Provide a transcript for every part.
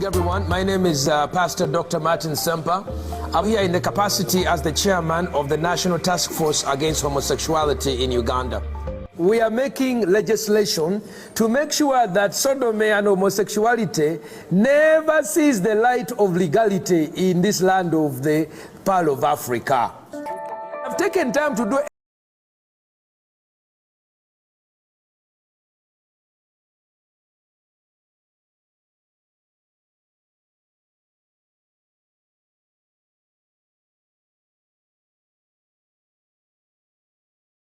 morning, everyone. My name is Pastor Dr. Martin Semper. I'm here in the capacity as the chairman of the National Task Force Against Homosexuality in Uganda. We are making legislation to make sure that sodomy and homosexuality never sees the light of legality in this land of the Pearl of Africa. I've taken time to do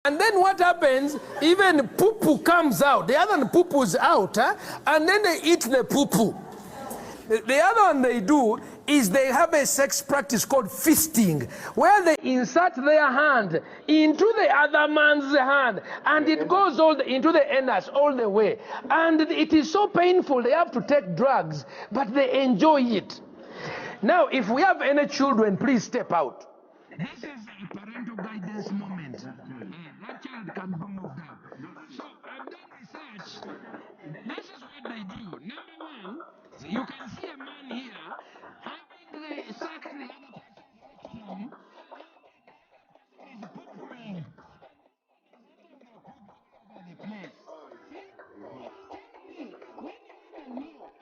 and then what happens, even poo-poo comes out. The other one poo-poo's out, and then they eat the poo-poo. The other one they do is they have a sex practice called fisting, where they insert their hand into the other man's hand, and it goes into the anus all the way. And it is so painful, they have to take drugs, but they enjoy it. Now, if we have any children, please step out. This is a parental guidance moment. That child can be moved out. So I've done research. This is what they do. Number one, you can see a man here having the sex the other person is poo-pooing the place.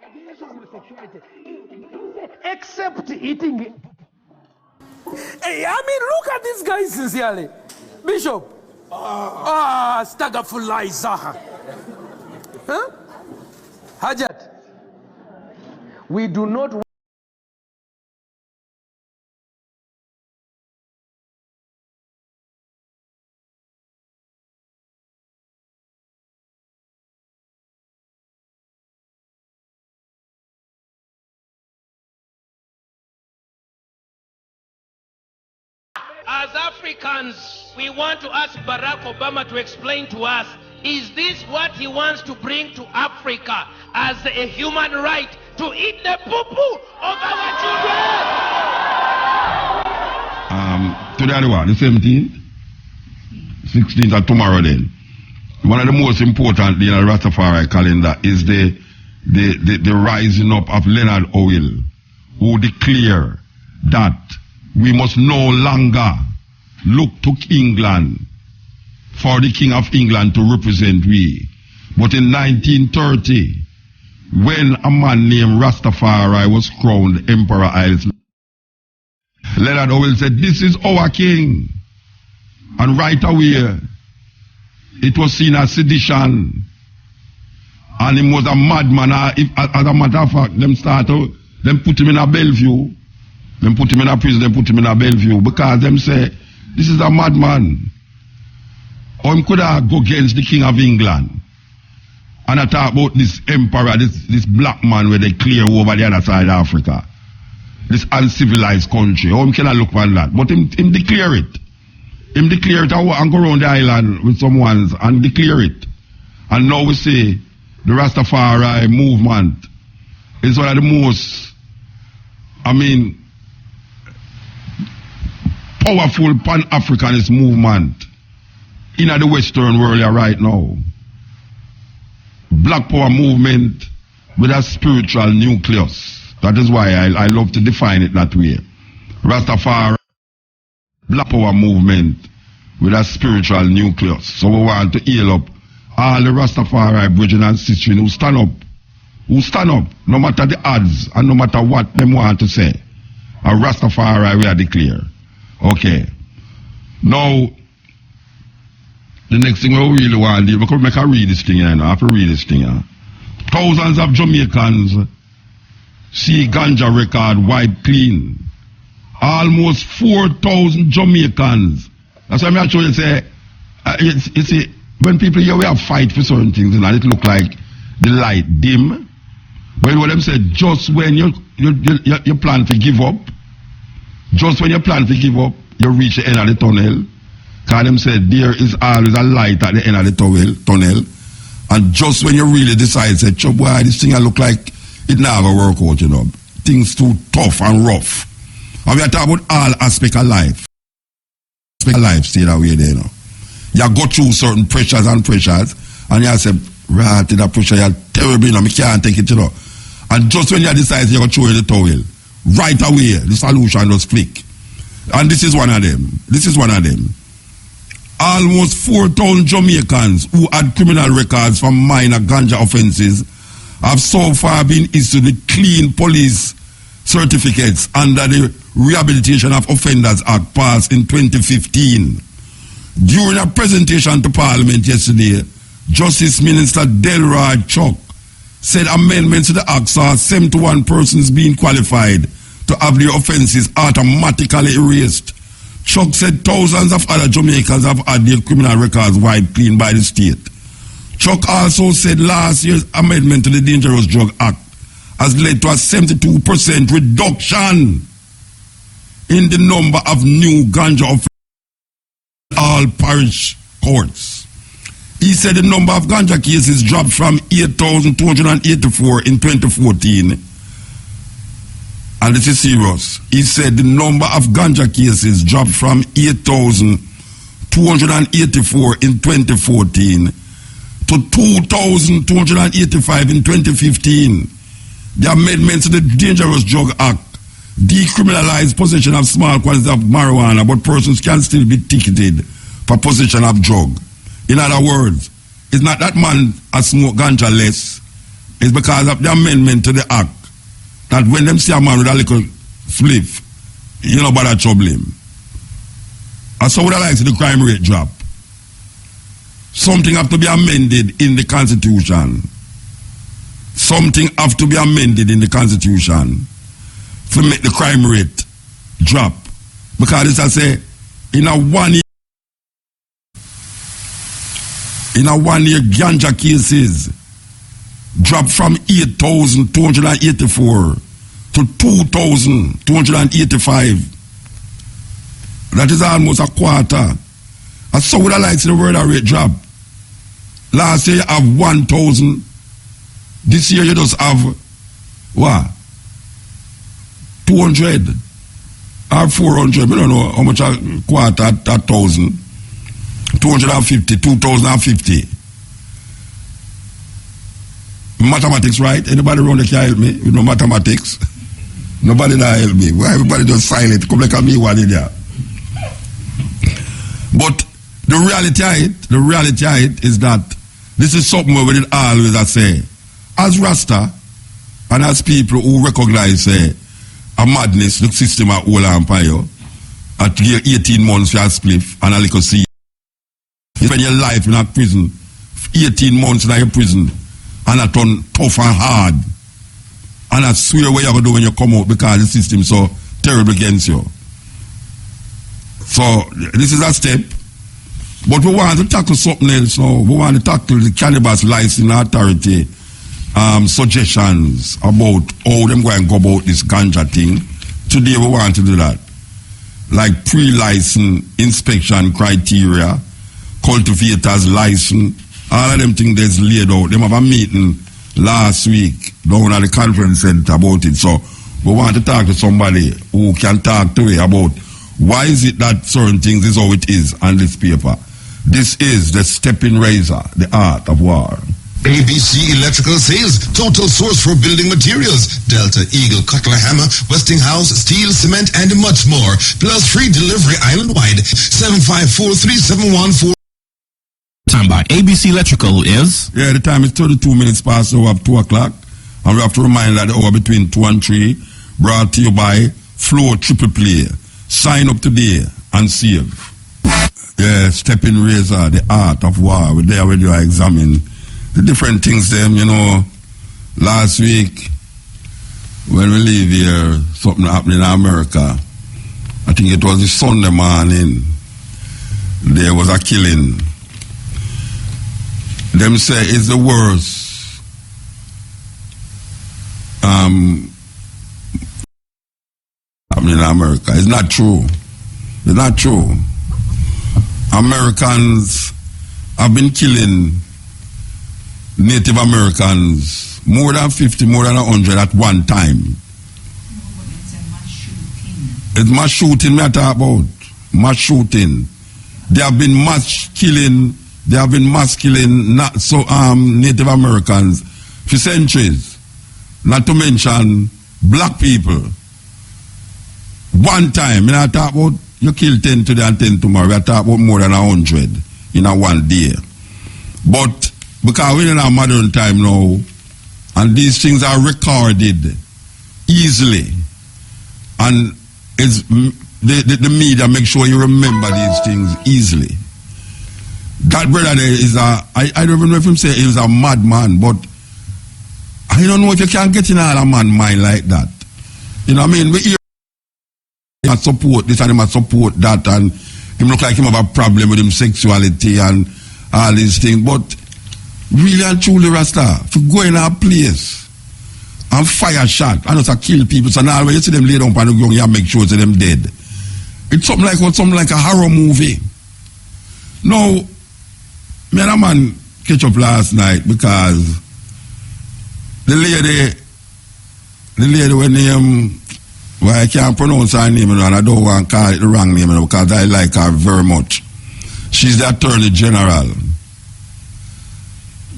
Against homosexuality, except eating it. Hey, I mean, look at this guy sincerely. Bishop. Staggerful Zaha. Huh? Hajat. We do not. As Africans, we want to ask Barack Obama to explain to us, is this what he wants to bring to Africa as a human right to eat the poo-poo of our children? Today the 17th, 16th and tomorrow then. One of the most important in the Rastafari calendar is the rising up of Leonard Owil, who declared that we must no longer look to England for the King of England to represent we. But in 1930, when a man named Rastafari was crowned Emperor Haile Selassie, Leonard Owil said, "This is our king." And right away, it was seen as sedition. And he was a madman. As a matter of fact, them put him in a Bellevue. Them put him in a prison, them put him in a Bellevue, because them say, this is a madman. Or him could have go against the King of England. And I talk about this emperor, this black man where they clear over the other side of Africa. This uncivilized country. Or him cannot look on that. But him declare it. Him declare it and go around the island with some ones and declare it. And now we see the Rastafari movement is one of the most, powerful pan-Africanist movement in the Western world right now. Black power movement with a spiritual nucleus. That is why I love to define it that way. Rastafari, black power movement with a spiritual nucleus. So we want to heal up all the Rastafari brethren and sisters who stand up. Who stand up, no matter the odds and no matter what them want to say. A Rastafari we are declare. Okay. Now, the next thing we really want to do, because we can read this thing here, I have to read this thing here. Thousands of Jamaicans see ganja record wiped clean. Almost 4,000 Jamaicans. That's why I'm actually say, you see, when people here we have fight for certain things, and it look like the light dim. But what them say, just when you plan to give up, just when you plan to give up, you reach the end of the tunnel. Because them said there is always a light at the end of the tunnel. And just when you really decide, say, boy, this thing I look like it never work out, you know. Things too tough and rough. And we are talking about all aspects of life. Aspect of life stay that way there, you know. You go through certain pressures, and you say, right, that pressure, you're terrible, you know, I can't take it, you know. And just when you decide you're going to throw in the towel, right away, the solution just flick. And this is one of them. This is one of them. Almost 4,000 Jamaicans who had criminal records from minor ganja offences have so far been issued with clean police certificates under the Rehabilitation of Offenders Act passed in 2015. During a presentation to Parliament yesterday, Justice Minister Delroy Chuck said amendments to the Act saw 71 persons being qualified to have their offences automatically erased. Chuck said thousands of other Jamaicans have had their criminal records wiped clean by the state. Chuck also said last year's amendment to the Dangerous Drug Act has led to a 72% reduction in the number of new ganja offences in all parish courts. He said the number of ganja cases dropped from 8,284 in 2014. And this is serious. He said the number of ganja cases dropped from 8,284 in 2014 to 2,285 in 2015. The amendments to the Dangerous Drug Act decriminalize possession of small quantities of marijuana, but persons can still be ticketed for possession of drug. In other words, it's not that man has smoked ganja less. It's because of the amendment to the act that when them see a man with a little spliff, you know, bother trouble him. And so would I like to see the crime rate drop. Something have to be amended in the Constitution. Something have to be amended in the Constitution to make the crime rate drop. Because as I say, in a 1 year ganja cases dropped from 8,284 to 2,285. That is almost a quarter. And so would I like to see the murder rate drop. Last year you have 1,000. This year you just have what? 200 or 400. I don't know how much a quarter at 1,000. 250, 2,050. Mathematics, right? Anybody around there can help me? You know mathematics? Nobody that help me. Why everybody just silent? Come like a me one in there. But the reality of it is that this is something where we did always I say, as Rasta and as people who recognize a madness, the system at whole empire, at 18 months for a spliff and a little see. You spend your life in a prison, 18 months in a prison, and a turn tough and hard. And I swear what you're going to do when you come out because the system is so terrible against you. So this is a step. But we want to tackle something else now. We want to tackle the Cannabis Licensing Authority suggestions about how them going to go about this ganja thing. Today we want to do that. Like pre-license inspection criteria, cultivators license, all of them things that's laid out. Them have a meeting last week down at the conference center about it. So we want to talk to somebody who can talk to it about why is it that certain things is how it is on this paper. This is the stepping razor, the art of war. ABC Electrical Sales, total source for building materials. Delta, Eagle, Cutler Hammer, Westinghouse, steel, cement, and much more. Plus free delivery island-wide. 754-3714. Time by ABC Electrical is? Yeah, the time is 32 minutes past the hour of 2 o'clock. And we have to remind that the hour between 2 and 3 brought to you by Flow Triple Play. Sign up today and save. Yeah, stepping razor, the art of war. We're there when you examine the different things them, you know. Last week, when we leave here, something happened in America. I think it was the Sunday morning. There was a killing. Them say it's the worst happening in America. It's not true. It's not true. Americans have been killing Native Americans more than 50, more than 100 at one time. It's mass shooting me I talk about. Mass shooting. There have been mass killing. Native Americans for centuries. not to mention black people. One time, I talk about you kill 10 today and 10 tomorrow. We talk about more than 100 in a one day. But because we're in a modern time now, and these things are recorded easily, and it's the media make sure you remember these things easily. That brother there is I don't even know if him say he was a madman, but I don't know if you can get in a man mind like that. You know what I mean? We hear him support this and him support that, and him look like him have a problem with him sexuality and all these things, but really and truly, Rasta, if you go in a place and fire shot and just kill people, so now when you see them lay down on the ground, you make sure that them dead. It's something like a horror movie. Now, me and a man catch up last night because the lady when name, well, I can't pronounce her name, and I don't want to call it the wrong name because I like her very much. She's the Attorney General.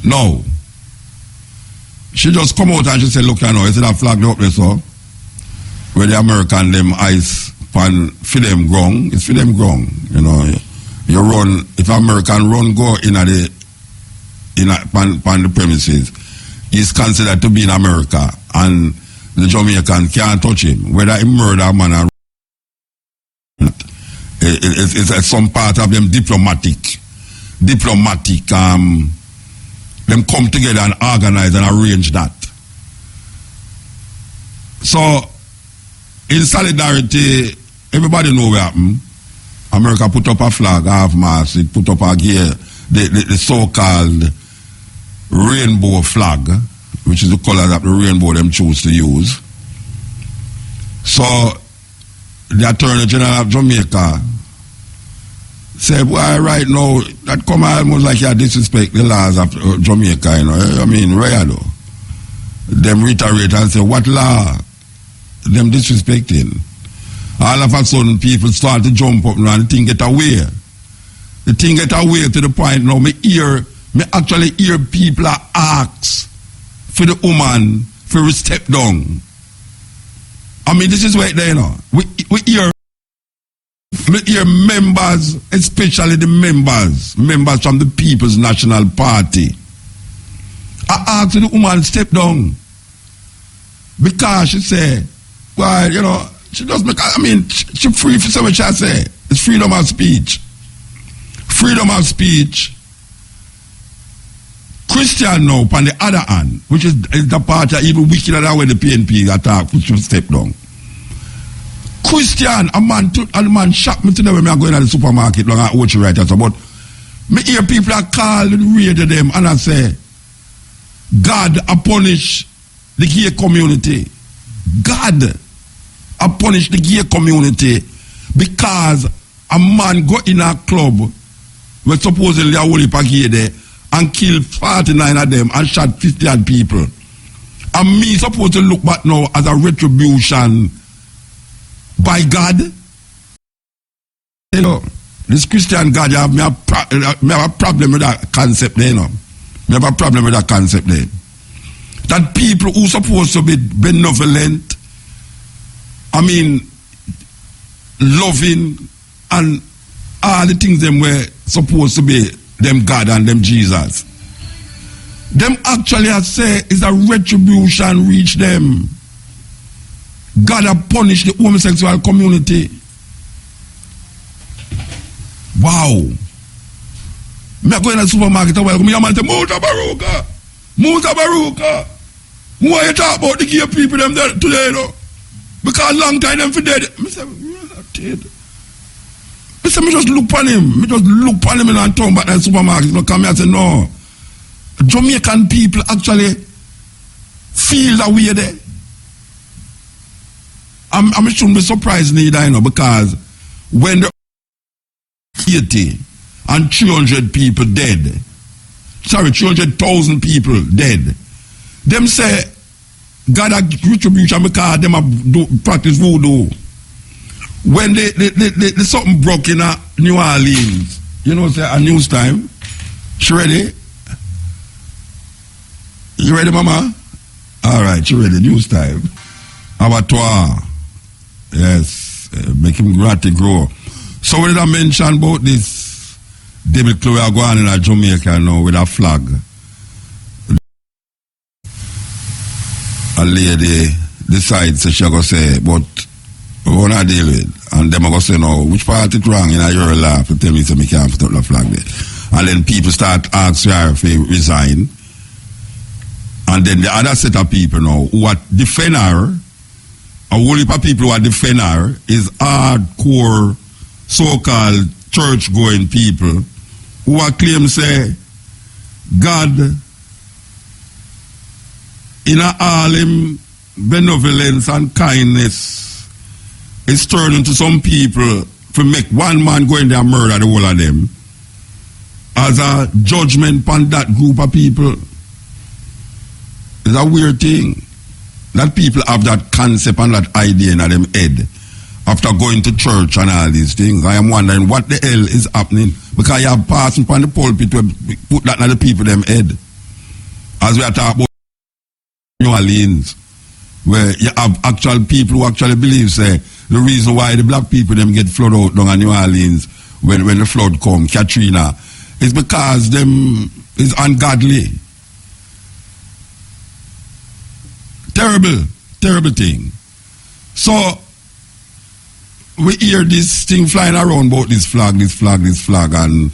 No. She just come out and she said, look, you know, you see that flag up there, so where the American them ice pan for them ground, it's for them ground. You know, you run, if American run go in the premises, he's considered to be in America, and the Jamaican can't touch him. Whether he murder a man or not, it's some part of them diplomatic, them come together and organize and arrange that. So, in solidarity, everybody know what happened. America put up a flag, half-mast, it put up a gear, the so-called rainbow flag, which is the color that the rainbow them choose to use. So, the Attorney General of Jamaica said, well, right now, that come almost like you disrespect the laws of Jamaica, you know. I mean, rare though. Them reiterate and say, what law? Them disrespecting. All of a sudden, people start to jump up now and the thing get away. The thing get away to the point now, me actually hear people ask for the woman for a step down. I mean, this is right there, you know. We hear members, especially the members from the People's National Party, I asked the woman step down because she said, well, you know, she does make, I mean, she free for so much I say. It's freedom of speech. Freedom of speech. Christian now, on the other hand, which is the party even wickeder than when the PNP attack, which should step down. Christian, a man shocked me today when I go in the supermarket long at watch right so, but me hear people are call and read to them and I say, God a punish the gay community. God a punish the gay community because a man go in a club where supposedly a whole heap of gay there and kill 49 of them and shot 50 odd people. And me supposed to look back now as a retribution by God. You know, this Christian God, me have a problem with that concept there, you know. Me have a problem with that concept there. That people who supposed to be benevolent, I mean, loving, and all the things them were supposed to be them God and them Jesus. Them actually I say is a retribution reach them. God have punished the homosexual community. Wow. Me go in the supermarket and welcome me a man say, Mutabaruka. Why you talk about the gay people them there today, you know? Because long time them for dead. Me say, me just look on him. Me just look on him and turn back to the supermarket. Me come here and say, no. Jamaican people actually feel that way there. I shouldn't be surprised neither, you know, because when the 80 and 300 people dead, 300,000 people dead, them say God a retribution because them have practice voodoo. When the something broke in New Orleans, you know, say a news time. She ready? You ready, mama? All right, you ready? News time. Abattoir. Yes, make him gratty grow. So what did I mention about this David Chloe going in Jamaica now with a flag? A lady decides she go say, but we want to deal with. And them go say, no, which part is wrong? And you're laugh to tell me so me can't put up the flag there. And then people start asking her if he resign. And then the other set of people now who are defend her, a whole heap of people who are defend her is hardcore so-called church-going people who are claim say God in all him benevolence and kindness is turning to some people to make one man go in there and murder the whole of them as a judgment upon that group of people. It's a weird thing that people have that concept and that idea in them head after going to church and all these things. I am wondering what the hell is happening, because you have passing upon the pulpit to put that in the people them head. As we are talking about New Orleans, where you have actual people who actually believe say the reason why the black people them get flooded out down in New Orleans when the flood come, Katrina, is because them is ungodly. Terrible thing. So we hear this thing flying around about this flag, and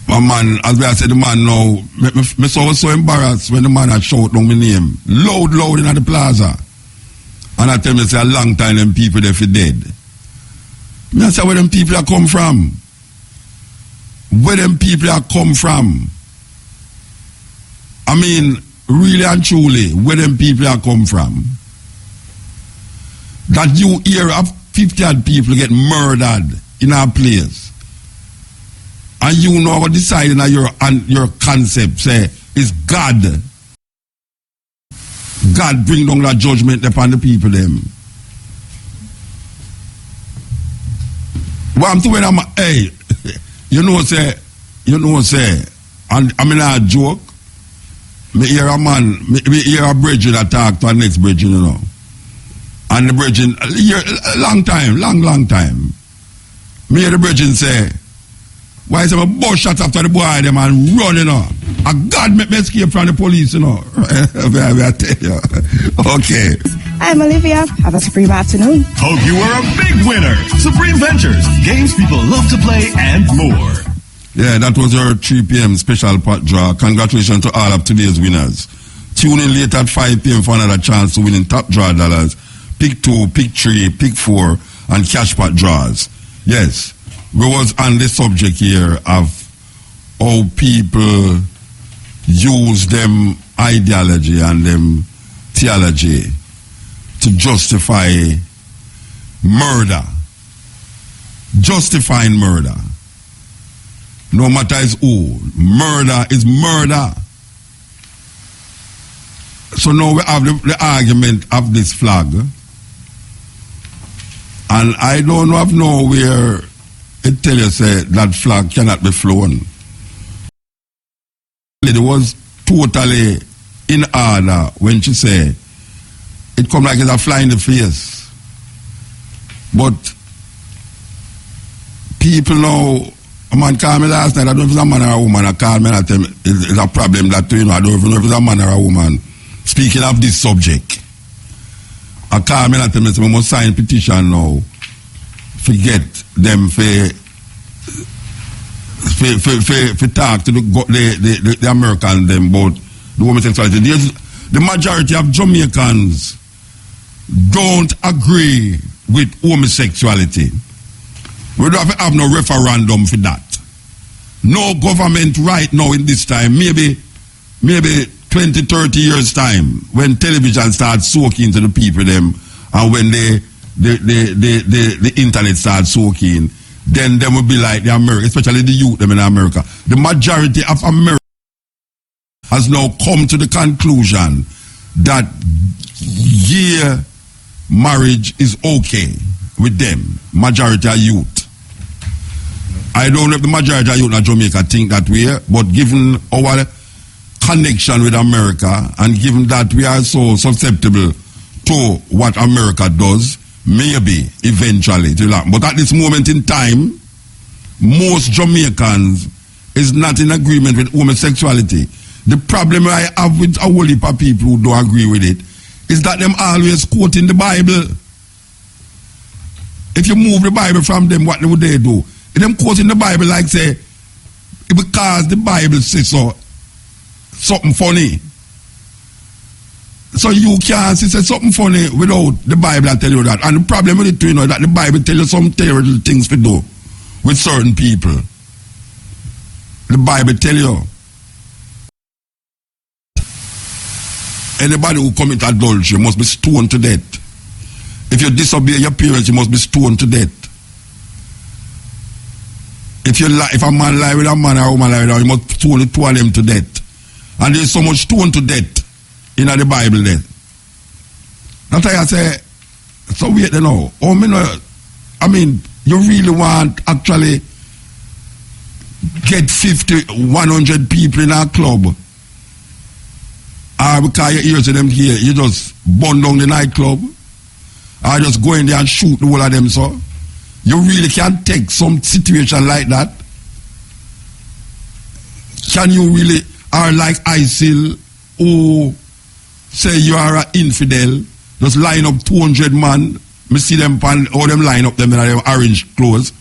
my man, as I said, the man now, me so embarrassed when the man had shout down my name, loud in the plaza. And I tell me, say, a long time them people they feel dead. Me I say, where them people are come from? Where them people are come from? I mean, really and truly, where them people are come from? That you hear of 50 odd people get murdered in our place, and you know deciding that your concept say is God bring down that judgment upon the people them. What I'm doing, hey, you know say, and I mean a joke. Me hear a man, me hear a bridge that talk to a next bridge, you know. And the bridge, long time. Me hear the bridge say, why is there a bus shot after the boy them and run, you know? A God make me escape from the police, you know. I tell you. Okay. I'm Olivia. Have a supreme afternoon. Hope you are a big winner. Supreme Ventures, games people love to play and more. Yeah, that was our 3 p.m. special pot draw. Congratulations to all of today's winners. Tune in late at 5 p.m. for another chance to win in top draw dollars. Pick 2, pick 3, pick 4, and cash pot draws. Yes, we was on the subject here of how people use them ideology and them theology to justify murder. Justifying murder. No matter is who, murder is murder. So now we have the argument of this flag. And I don't have nowhere it tell you say that flag cannot be flown. It was totally in order when she say it come like it's a fly in the face. But people now, a man called me last night, I don't know if it's a man or a woman, I called me and I tell me it's a problem that, you know, I don't even know if it's a man or a woman. Speaking of this subject, I called me and I tell me, we must sign petition now. Forget them for talk to the Americans them about the homosexuality. The majority of Jamaicans don't agree with homosexuality. We don't have no referendum for that. No government right now in this time, maybe 20, 30 years time, when television starts soaking to the people them, and when the internet starts soaking, then will be like the America, especially the youth them in America. The majority of America has now come to the conclusion that gay marriage is okay with them. Majority of youth. I don't know if the majority of youth in Jamaica think that way, but given our connection with America, and given that we are so susceptible to what America does, maybe eventually it will happen. But at this moment in time, most Jamaicans is not in agreement with homosexuality. The problem I have with a whole heap of people who don't agree with it is that them always quoting the Bible. If you move the Bible from them, what would they do? If them quoting the Bible like say, because the Bible says so, something funny. So you can't say something funny without the Bible tell you that. And the problem with it too, that the Bible tell you some terrible things to do with certain people. The Bible tell you, anybody who commit adultery must be stoned to death. If you disobey your parents, you must be stoned to death. If a man lie with a man or a woman lie with a man, you must stone the two of them to death. And there is so much stone to death in the Bible there. That's why I say, so wait now. I mean, you really want actually get 50, 100 people in a club, or because you hear to them here, you just burn down the nightclub, or just go in there and shoot the whole of them, so you really can take some situation like that? Can you really, or like ISIL, who say you are an infidel, just line up 200 man, me see them, all them line up them in them orange clothes,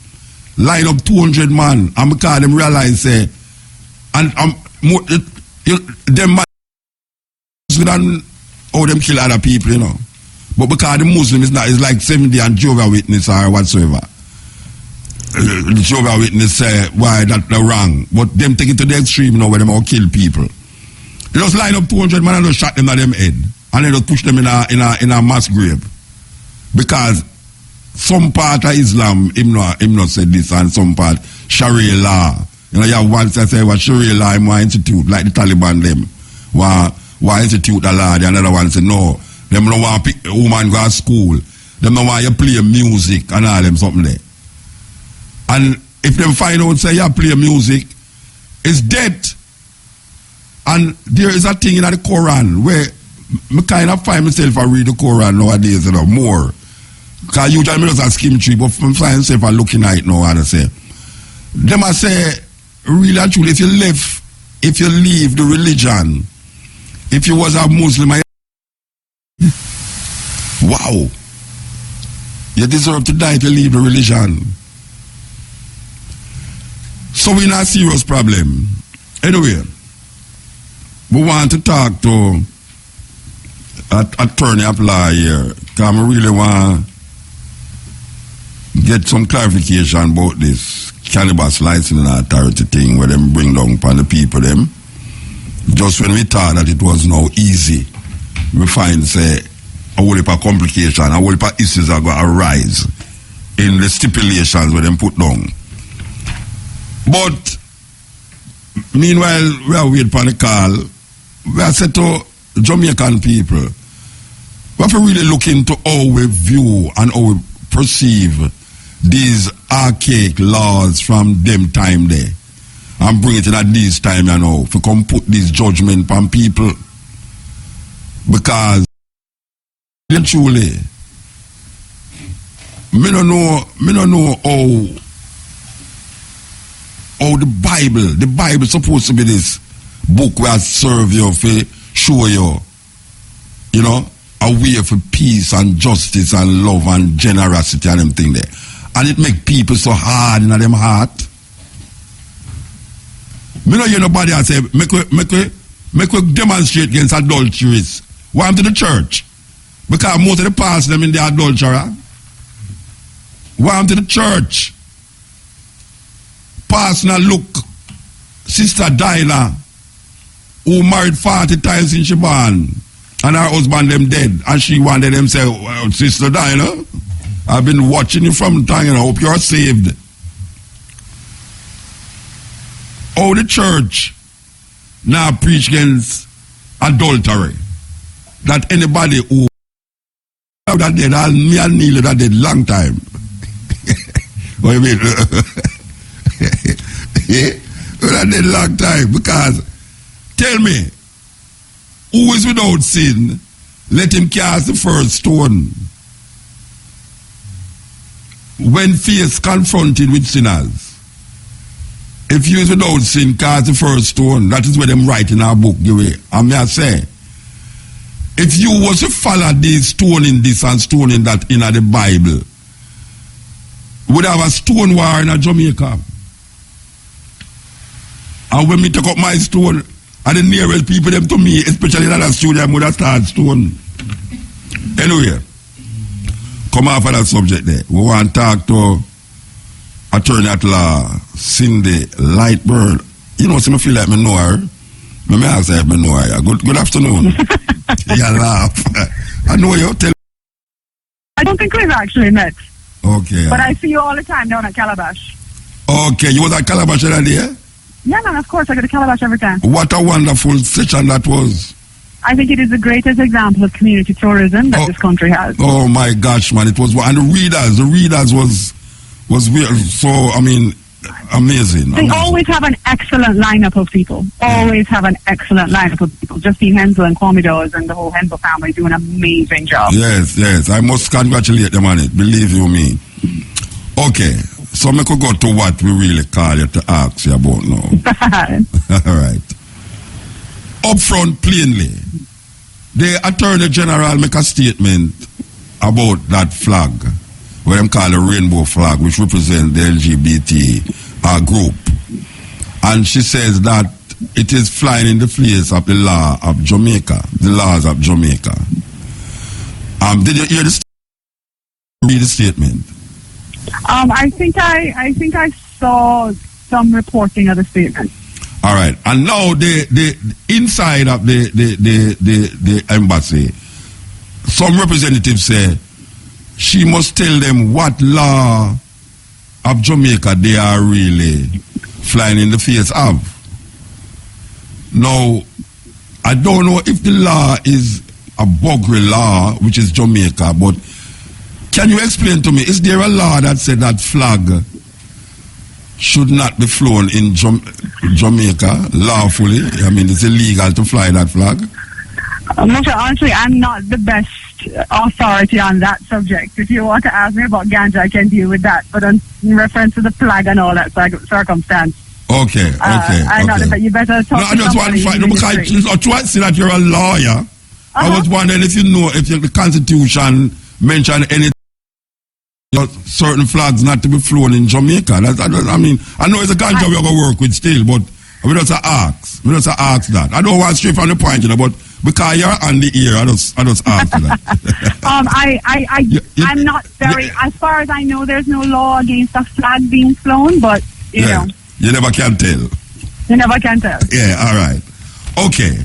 line up 200 man, and because them realize say, and them man than how them kill other people, you know. But because the Muslim is not, it's like 70 and Jehovah's Witness or whatsoever. The Jehovah's Witness say why that's wrong, but them take it to the extreme, you know, where them all kill people. They just line up 200 man and just shot them at them head, and they just push them in a mass grave. Because some part of Islam, him not said this, and some part Sharia law. You know, you have one that say what Sharia law in one institute, like the Taliban them. Why institute the law, the another one say no. Them don't want a woman go to school. Them don't want you play music and all them something there. And if them find out say you play music, it's dead. And there is a thing in the Quran where I kind of find myself I read the Quran nowadays, you know, more. Because usually I just skim tree, but I find myself I looking at it now and I say. Them I say, really and truly, if you leave the religion, if you was a Muslim, wow, you deserve to die if you leave the religion. So we're in a serious problem. Anyway, we want to talk to attorney of law here, because I really want to get some clarification about this cannabis licensing authority thing where them bring down upon the people them. Just when we thought that it was now easy, we find say a whole heap of complication, a whole heap of issues are going to arise in the stipulations where them put down. But meanwhile, we are waiting for the call. We are said to Jamaican people, we have to really look into how we view and how we perceive these archaic laws from them time there, and bring it in at this time, you know, to come put this judgment on people. Because truly, me don't know how the Bible supposed to be this book where serve you, for show you, you know, a way for peace and justice and love and generosity and them thing there. And it make people so hard in them heart. Me no hear nobody I say, make we demonstrate against adulteries. Why am to the church? Because most of the pastors them in the adulterer. Why am to the church? Pastor look, Sister Dinah, who married 40 times in Shaban, and her husband them dead, and she wanted them say, well, Sister Dinah, I've been watching you from the time, and I hope you're saved. Oh, the church now preach against adultery. That anybody who that dead, me and Neil that dead long time. What you mean? That dead long time. Because tell me, Who is without sin, let him cast the first stone. When faced confronted with sinners, if you is without sin, cast the first stone. That is what them write in our book, I may say, if you was to follow this stoning this and stoning that in the Bible, would have a stone war in Jamaica. And when me take up my stone, and the nearest people them to me, especially in that studio, I would have started stone. Anyway, come off of that subject there. We want to talk to attorney at law, Cindy Lightburn. You know, so I feel like me know her. Let me ask her if I know her. Good afternoon. You laugh. I know you. Tell. I don't think we've actually met. Okay. But I see you all the time down at Calabash. Okay, you was at Calabash that day? Yeah, man, of course. I go to Calabash every time. What a wonderful session that was. I think it is the greatest example of community tourism that this country has. Oh my gosh, man. It was, and the readers was weird. So, I mean, amazing. They always have an excellent lineup of people. Always have an excellent lineup of people. Justine Hensel and Kwame Dawes and the whole Hensel family do an amazing job. Yes. I must congratulate them on it. Believe you me. Okay. So I could go to what we really call you to ask you about now. All right. Up front, plainly, the Attorney General make a statement about that flag, what them call a rainbow flag, which represents the LGBT group. And she says that it is flying in the face of the law of Jamaica, the laws of Jamaica. Did you hear read the statement? I think I saw some reporting of the statement. All right, and now the inside of the embassy, some representatives say she must tell them what law of Jamaica they are really flying in the face of. Now, I don't know if the law is a buggery law, which is Jamaica, but can you explain to me, is there a law that said that flag should not be flown in Jamaica lawfully? I mean, it's illegal to fly that flag? Honestly, I'm not the best authority on that subject. If you want to ask me about ganja, I can deal with that. But in reference to the flag and all that circumstance, okay. I know that you better talk. No, I just want to find because see that you're a lawyer. I was wondering if you know if the Constitution mention any certain flags not to be flown in Jamaica. I know it's a ganja we're going to work with still, but we just ask. We just ask that. I don't want straight from the point, but because you're on the ear, I just ask that. I'm not very, as far as I know, there's no law against a flag being flown, but, you know. You never can tell. You never can tell. Yeah, all right. Okay.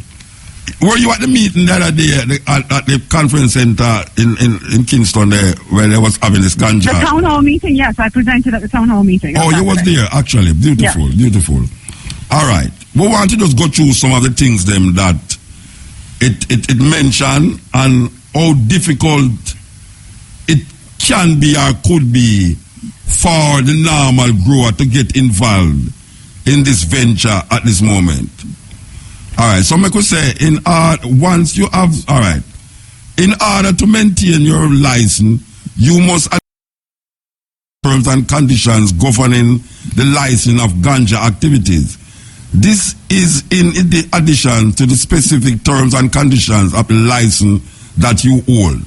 Were you at the meeting the other day at the conference center in Kingston there where they was having this ganja? The town hall meeting, yes. I presented at the town hall meeting. Oh, you was there, actually. Beautiful, beautiful. All right. We want to just go through some of the things them that it mentioned and how difficult it can be or could be for the normal grower to get involved in this venture at this moment. All right, so I could say, once you have, all right, in order to maintain your license, you must terms and conditions governing the license of ganja activities. This is in the addition to the specific terms and conditions of the license that you hold.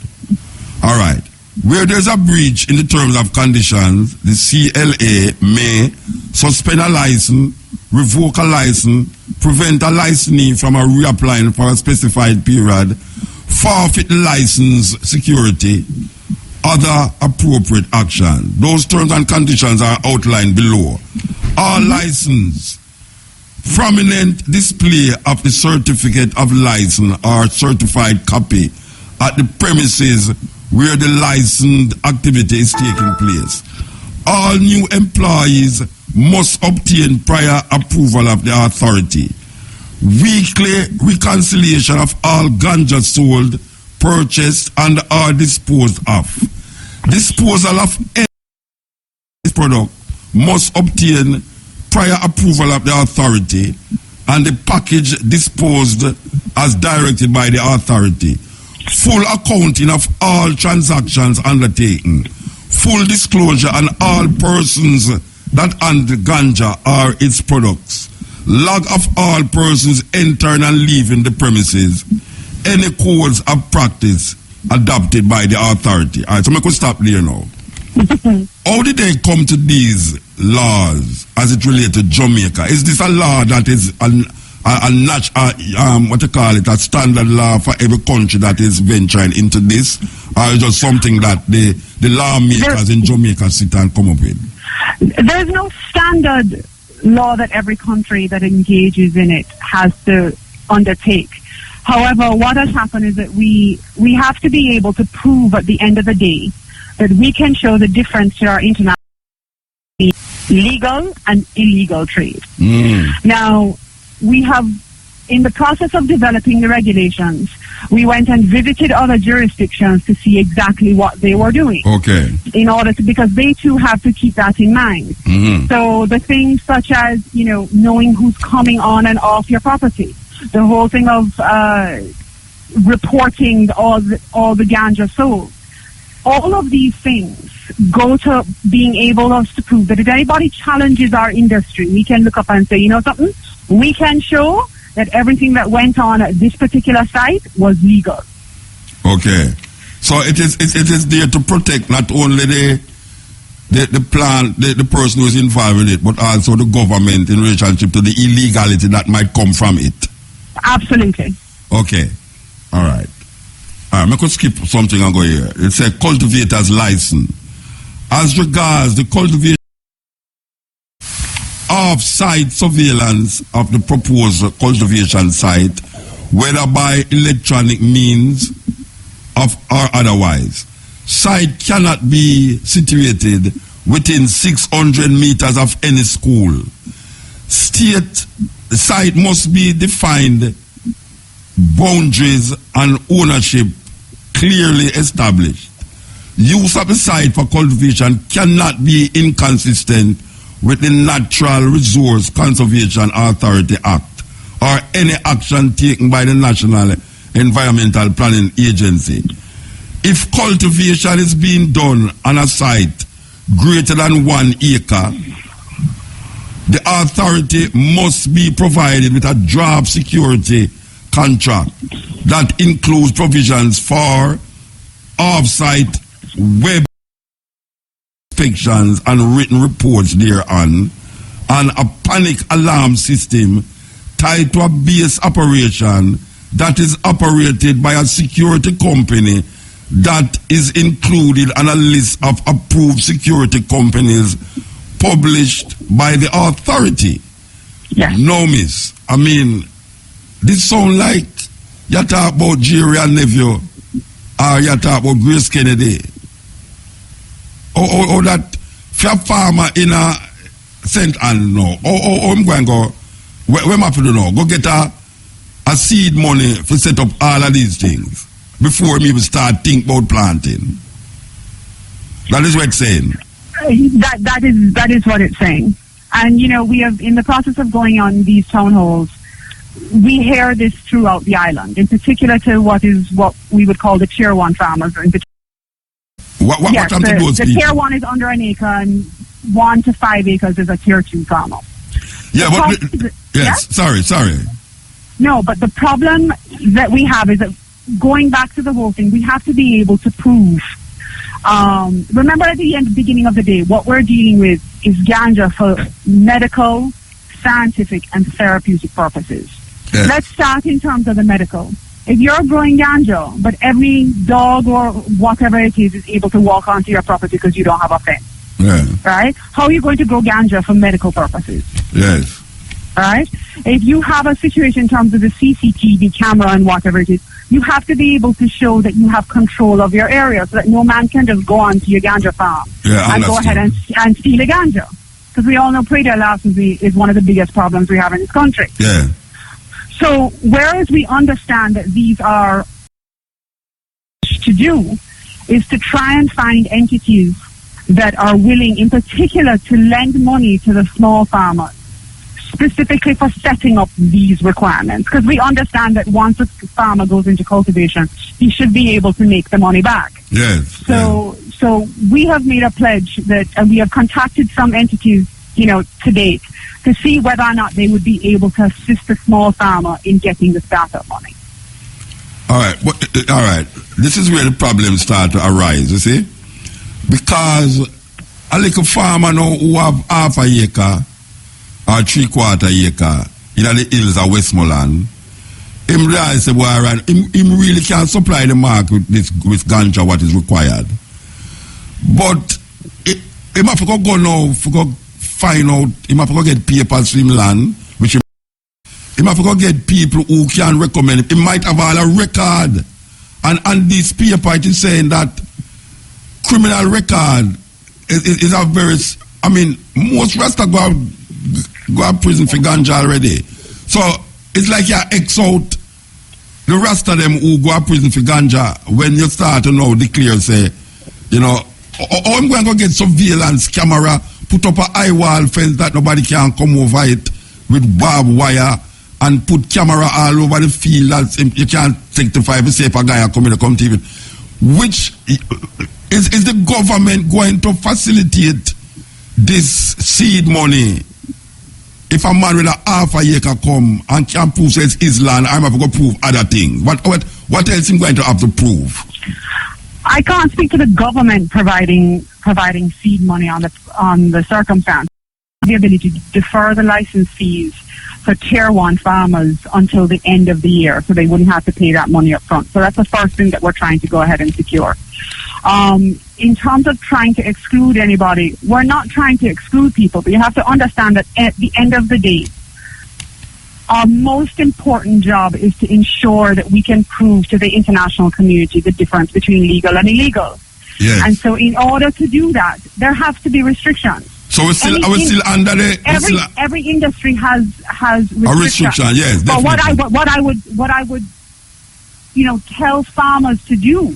All right, where there's a breach in the terms of conditions, the CLA may suspend a license, revoke a license, prevent a licensee from reapplying for a specified period, forfeit the license security, other appropriate action. Those terms and conditions are outlined below. All license, prominent display of the certificate of license or certified copy at the premises where the licensed activity is taking place. All new employees must obtain prior approval of the authority. Weekly reconciliation of all ganja sold, purchased, and or disposed of. Disposal of any product must obtain prior approval of the authority. and the package disposed as directed by the authority. Full accounting of all transactions undertaken. Full disclosure on all persons that handle ganja or its products. Log of all persons entering and leaving the premises. Any codes of practice adopted by the authority. All right, so I could stop there now. How did they come to these laws as it relates to Jamaica? Is this a law that is a standard law for every country that is venturing into this, or is just something that the lawmakers in Jamaica sit and come up with? There's no standard law that every country that engages in it has to undertake. However, what has happened is that we have to be able to prove at the end of the day that we can show the difference to our international legal and illegal trade. Now, we have, in the process of developing the regulations, we went and visited other jurisdictions to see exactly what they were doing. Okay. In order to, because they too have to keep that in mind. So the things such as, knowing who's coming on and off your property, the whole thing of reporting all the ganja sold, all of these things go to being able to prove that if anybody challenges our industry, we can look up and say, something, we can show that everything that went on at this particular site was legal. Okay. So it is there to protect not only the person who is involved in it, but also the government in relationship to the illegality that might come from it. Absolutely. Okay. All right. I could skip something and go here. It says cultivator's license. As regards the cultivation off-site surveillance of the proposed cultivation site, whether by electronic means or otherwise, site cannot be situated within 600 meters of any school. Site must be defined, boundaries and ownership clearly established. Use of the site for cultivation cannot be inconsistent with the Natural Resource Conservation Authority Act or any action taken by the National Environmental Planning Agency. If cultivation is being done on a site greater than 1 acre, the authority must be provided with a job security contract that includes provisions for off-site web inspections and written reports thereon, and a panic alarm system tied to a base operation that is operated by a security company that is included on a list of approved security companies published by the authority. Yes. No, miss. I mean, this sound like you talk about Jerry and Nephew, or you talk about Grace Kennedy. Or that fair farmer in a St. Anne, no. I'm going to go, where am I to do now? Go get a seed money to set up all of these things before me even start think about planting. That is what it's saying. That is what it's saying. And, we have, in the process of going on these town halls, we hear this throughout the island, in particular to what we would call the Tier 1 farmers. What happened to those people? The Tier 1 is under an acre, and 1 to 5 acres is a Tier 2 farmer. Yeah, sorry. No, but the problem that we have is that going back to the whole thing, we have to be able to prove. Remember at the beginning of the day, what we're dealing with is ganja for medical, scientific, and therapeutic purposes. Yeah. Let's start in terms of the medical. If you're growing ganja, but every dog or whatever it is able to walk onto your property because you don't have a fence, right? How are you going to grow ganja for medical purposes? Yes. Right? If you have a situation in terms of the CCTV camera and whatever it is, you have to be able to show that you have control of your area so that no man can just go onto your ganja farm and go ahead and steal the ganja. Because we all know predator licensing is one of the biggest problems we have in this country. Yeah. So whereas we understand that these are to do is to try and find entities that are willing in particular to lend money to the small farmers specifically for setting up these requirements, because we understand that once a farmer goes into cultivation, he should be able to make the money back. Yes. So we have made a pledge that, and we have contacted some entities, to date, to see whether or not they would be able to assist the small farmer in getting the startup money. All right. This is where the problems start to arise, you see? Because a little farmer now who have half a acre or 3/4 acre in the hills of Westmoreland, him realize say, him really can't supply the market with ganja what is required. But him have to go now, find out, him have to get papers for him land, which him have to get people who can recommend him. He might have all a record. And this paper it is saying that criminal record is a very, most Rasta go to prison for ganja already. So it's like you X out the Rasta them who go to prison for ganja when you start to now declare, say, I'm going to get surveillance camera, put up a high wall fence that nobody can come over it with barbed wire, and put camera all over the field that you can't take the 5 say if a guy come to it. Which is the government going to facilitate this seed money? If a man with a half a acre come and can prove says his land, I'm going to prove other things. What else am going to have to prove? I can't speak to the government providing seed money on the circumstance. The ability to defer the license fees for Tier 1 farmers until the end of the year, so they wouldn't have to pay that money up front. So that's the first thing that we're trying to go ahead and secure. In terms of trying to exclude anybody, we're not trying to exclude people, but you have to understand that at the end of the day, our most important job is to ensure that we can prove to the international community the difference between legal and illegal. Yes. And so in order to do that, there have to be restrictions. So we're still under the every industry has restrictions. A restriction, yes. But definitely. what I would tell farmers to do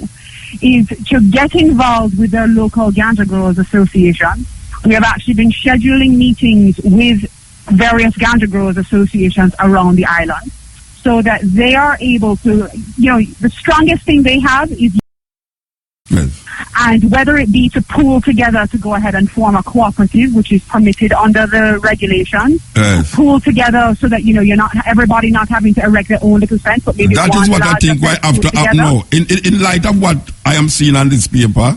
is to get involved with their local ganja growers association. We have actually been scheduling meetings with various ganja growers associations around the island, so that they are able to, the strongest thing they have is. Yes. And whether it be to pool together to go ahead and form a cooperative, which is permitted under the regulations, yes. Pool together so that you're not everybody not having to erect their own little fence, but maybe that is what I think why have to happen now. In light of what I am seeing on this paper,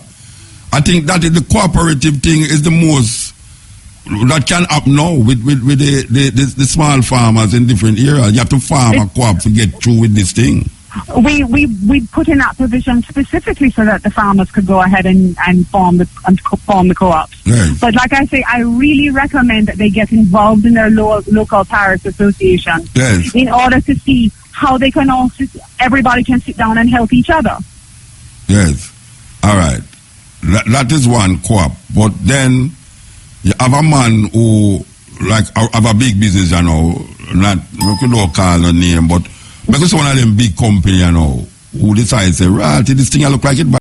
I think that the cooperative thing is the most that can happen now with the small farmers in different areas. You have to farm a co-op to get through with this thing. We put in that provision specifically so that the farmers could go ahead and form the co-ops. Yes. But like I say, I really recommend that they get involved in their local parish association, yes. in order to see how they can everybody can sit down and help each other. Yes. All right. That is one co-op. But then you have a man who have a big business, we could not call a name, but because one of them big company, who decides, say, right, this thing I look like it, but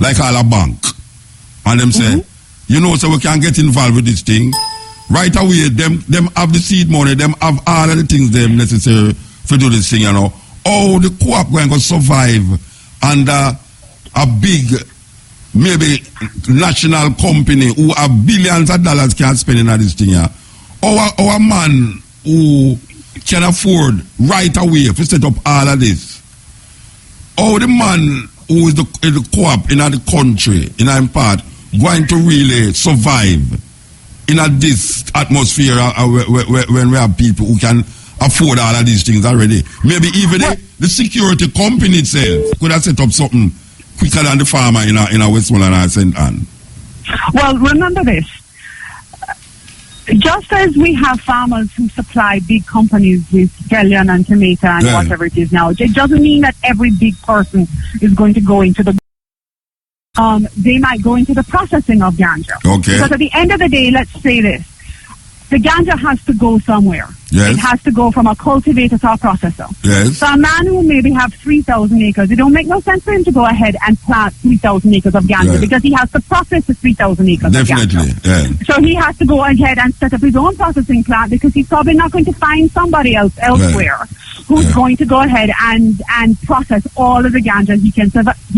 like all a bank. And them say, so we can get involved with this thing. Right away, them have the seed money, them have all of the things them necessary to do this thing, Oh, the co-op going to survive under a big, maybe national company who have billions of dollars can spend in this thing, Or a man who can afford right away to set up all of this. Oh, the man who is the co-op in the country, in our part, going to really survive in this atmosphere when we have people who can afford all of these things already. Maybe even the security company itself could have set up something quicker than the farmer in a Westmoreland and St. Anne. Well, remember this. Just as we have farmers who supply big companies with scallion and tomato and whatever it is now, it doesn't mean that every big person is going to go into the... they might go into the processing of ganja. Okay. Because at the end of the day, let's say this. the ganja has to go somewhere. Yes. It has to go from a cultivator to a processor. Yes. So a man who maybe have 3,000 acres, it don't make no sense for him to go ahead and plant 3,000 acres of ganja, Right. because he has to process the 3,000 acres Definitely. of ganja. Yeah. So he has to go ahead and set up his own processing plant, because he's probably not going to find somebody else elsewhere who's going to go ahead and process all of the ganja he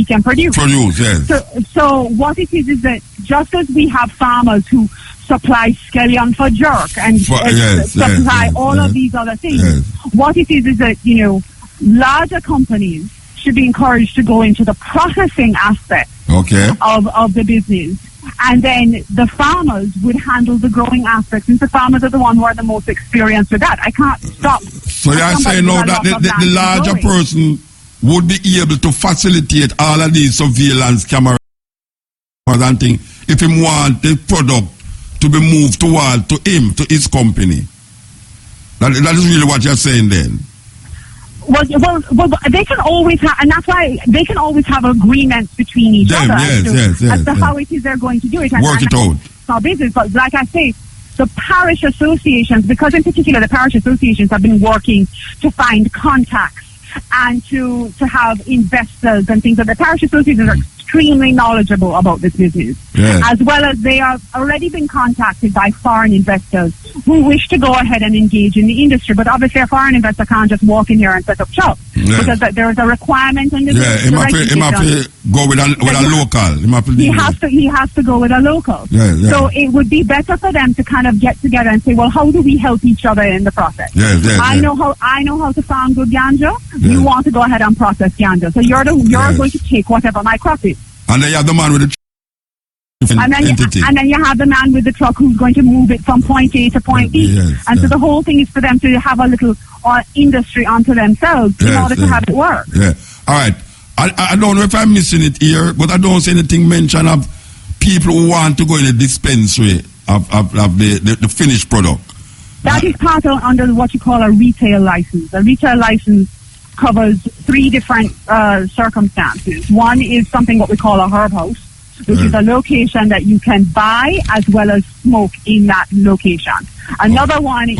can produce. Produce, yes. So what it is that just as we have farmers who supply scallion for jerk and supply all of these other things, what it is that, you know, larger companies should be encouraged to go into the processing aspect of the business. And then the farmers would handle the growing aspects, since the farmers are the ones who are the most experienced with that. I can't stop. So you're saying now that the larger person would be able to facilitate all of these surveillance cameras and things if he want the product to be moved toward to him, to his company. That is really what you're saying then. Well, they can always have, and that's why they can always have agreements between each other as to how it is they're going to do it. Work it out. It's our business, but like I say, the parish associations, because in particular the parish associations have been working to find contacts and to have investors and things. So the parish associations are extremely knowledgeable about this business, as well as they have already been contacted by foreign investors who wish to go ahead and engage in the industry. But obviously a foreign investor can't just walk in here and set up shop, because there is a requirement under the regulation. He must go with a local. He has to go with a local. So it would be better for them to kind of get together and say, well, how do we help each other in the process? I know how to farm good ganja. You want to go ahead and process ganja, so you're going to take whatever my crop is. And then you have the man with the and then you have the man with the truck who's going to move it from point A to point B. So the whole thing is for them to have a little industry onto themselves in order to have it work. All right. I don't know if I'm missing it here, but I don't see anything mentioned of people who want to go in the dispensary of the finished product. That is part of under what you call a retail license. A retail license covers three different circumstances. One is something what we call a herb house, which is a location that you can buy as well as smoke in that location. Another one is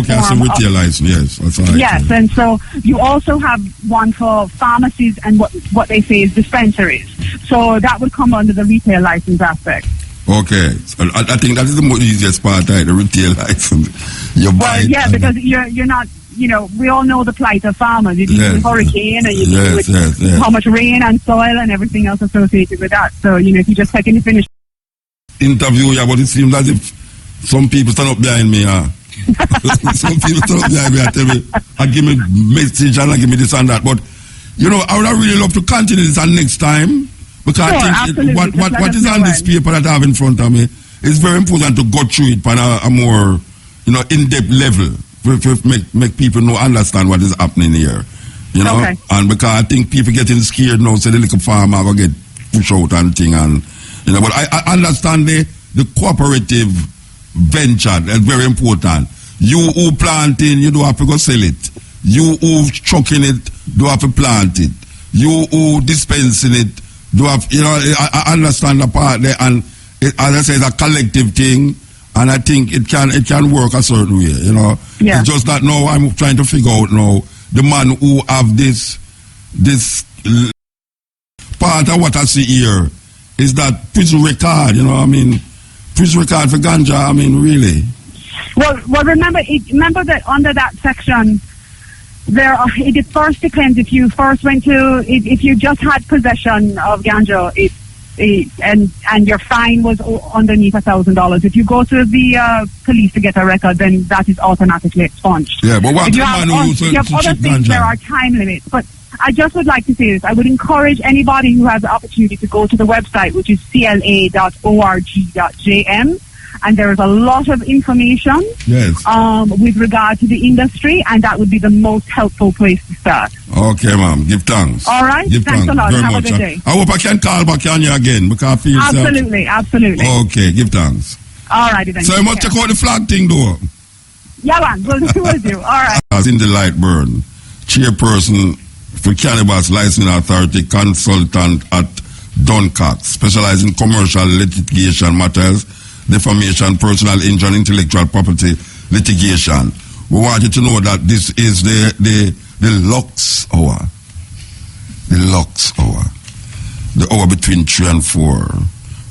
that's a retail license. Yes, that's right. Yes, and so you also have one for pharmacies and what they say is dispensaries. So that would come under the retail license aspect. Okay, so I think that is the most easiest part, right? The retail license. Because you're not. You know, we all know the plight of farmers. You deal with hurricane, and you deal with how much rain and soil and everything else associated with that. So, you know, if you just take in the finish interview, but it seems as if some people stand up behind me. Some people stand up behind me and tell me, give me message and give me this and that. But, you know, I would really love to continue this next time, because I think what is on this paper that I have in front of me is very important to go through it on a more, you know, in-depth level. Make people understand what is happening here, you know, and because I think people getting scared now, say the little farmer will get pushed out and thing, and you know. But I understand the cooperative venture. That's very important. You who planting, you do have to go sell it. You who chucking it, do have to plant it. You who dispensing it, do have, you know. I understand the part there, and as I say, it's a collective thing. And I think it can work a certain way, you know. It's just that now I'm trying to figure out now the man who have this part of what I see here is that prison record, you know. I mean, prison record for ganja. I mean, really. Well, remember that under that section, it first depends if you first went to if you just had possession of ganja. And your fine was underneath $1,000. If you go to the police to get a record, then that is automatically expunged. Yeah, but what you have other things, there are time limits. But I just would like to say this. I would encourage anybody who has the opportunity to go to the website, which is cla.org.jm. And there is a lot of information with regard to the industry, and that would be the most helpful place to start. Okay, ma'am. Give thanks. All right. Thanks a lot. Have a good day. I hope I can call back on you again, because I feel absolutely. Okay, give thanks. All right. So you must check out the flag thing, though. Yeah, man. We'll do. All right. Cindy Lightburn, chairperson for Cannabis Licensing Authority, consultant at Duncox, specializing in commercial litigation matters, defamation, personal injury, and intellectual property litigation. We want you to know that this is the Lux hour. The Lux hour. The hour between 3 and 4.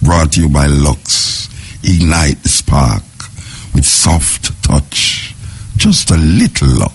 Brought to you by Lux. Ignite the spark with soft touch. Just a little Lux.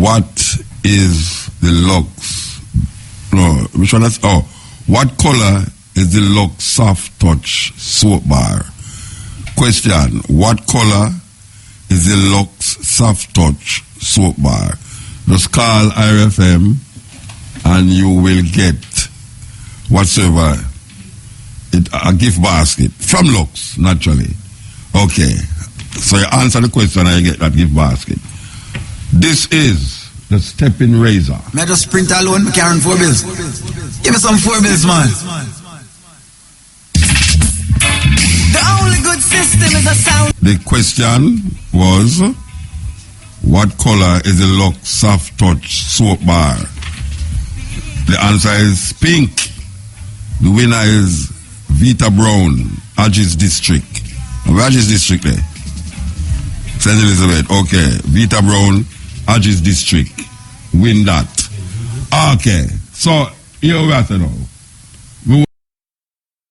what is the Lux? No, which one is? Oh, what color is the Lux Soft Touch soap bar? Question: what color is the Lux Soft Touch soap bar? Just call IRFM and you will get whatsoever a gift basket from Lux, naturally. Okay, so you answer the question and you get that gift basket. This is the stepping razor. May I just print alone? I can't run 4 bills. Give me some 4 bills, man. The only good system is a sound. The question was, what color is the Lux Soft Touch soap bar? The answer is pink. The winner is Vita Brown, Agis District. Agis District there? St. Elizabeth. Okay. Vita Brown, Agis District. Win that. Okay. So, here we are now.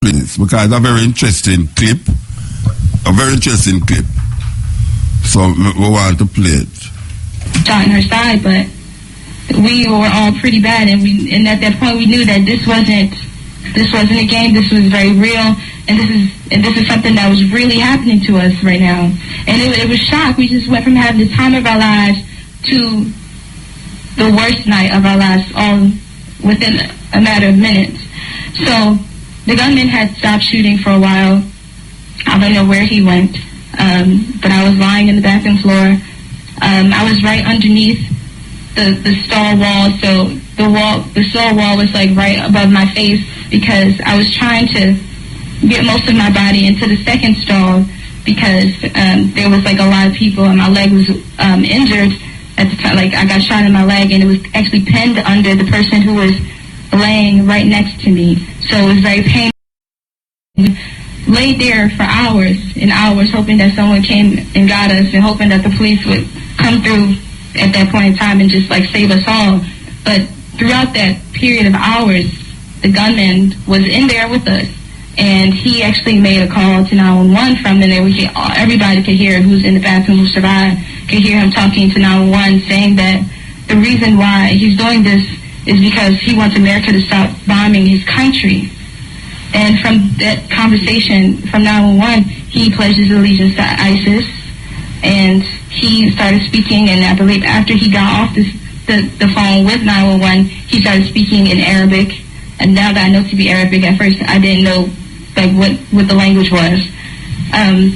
Because it's a very interesting clip. So, we want to play it. On her side, but we were all pretty bad, and at that point we knew that this wasn't a game. This was very real, and this is something that was really happening to us right now. And it was shock. We just went from having the time of our lives to the worst night of our lives, all within a matter of minutes. So the gunman had stopped shooting for a while. I don't know where he went, but I was lying in the bathroom floor. I was right underneath the stall wall, so the stall wall was like right above my face because I was trying to get most of my body into the second stall because there was like a lot of people and my leg was injured at the time. Like I got shot in my leg and it was actually pinned under the person who was laying right next to me, so it was very painful. Laid there for hours and hours hoping that someone came and got us and hoping that the police would come through at that point in time and just like save us all. But throughout that period of hours, the gunman was in there with us, and he actually made a call to 911 from there. Everybody could hear who's in the bathroom who survived, could hear him talking to 911 saying that the reason why he's doing this is because he wants America to stop bombing his country. And from that conversation from 911, he pledged his allegiance to ISIS, and he started speaking, and I believe after he got off the phone with 911, he started speaking in Arabic. And now that I know to be Arabic, at first I didn't know like what the language was. And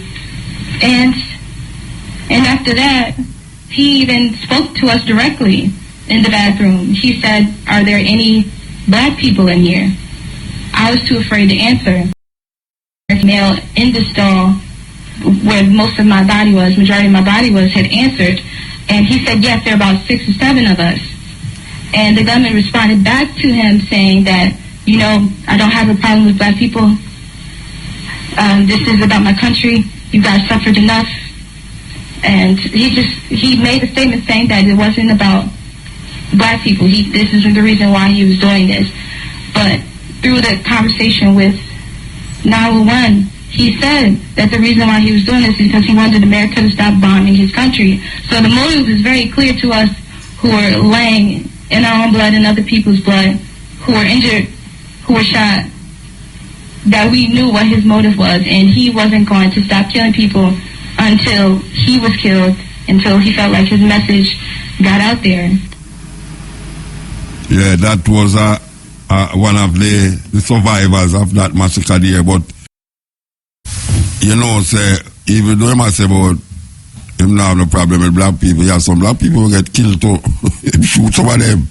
after that, he even spoke to us directly in the bathroom. He said, "Are there any black people in here?" I was too afraid to answer. Male in the stall where most of my body was, majority of my body was, had answered. And he said, yes, there are about 6 or 7 of us. And the gunman responded back to him saying that, you know, I don't have a problem with black people. This is about my country. You guys suffered enough. And he made a statement saying that it wasn't about black people. This isn't the reason why he was doing this. But through the conversation with 911, he said that the reason why he was doing this is because he wanted America to stop bombing his country. So the motive is very clear to us who are laying in our own blood and other people's blood, who were injured, who were shot, that we knew what his motive was, and he wasn't going to stop killing people until he was killed, until he felt like his message got out there. Yeah, that was one of the survivors of that massacre there, but you know, say, even though I say about him now have no problem with black people, yeah, some black people will get killed too. Shoot some of them.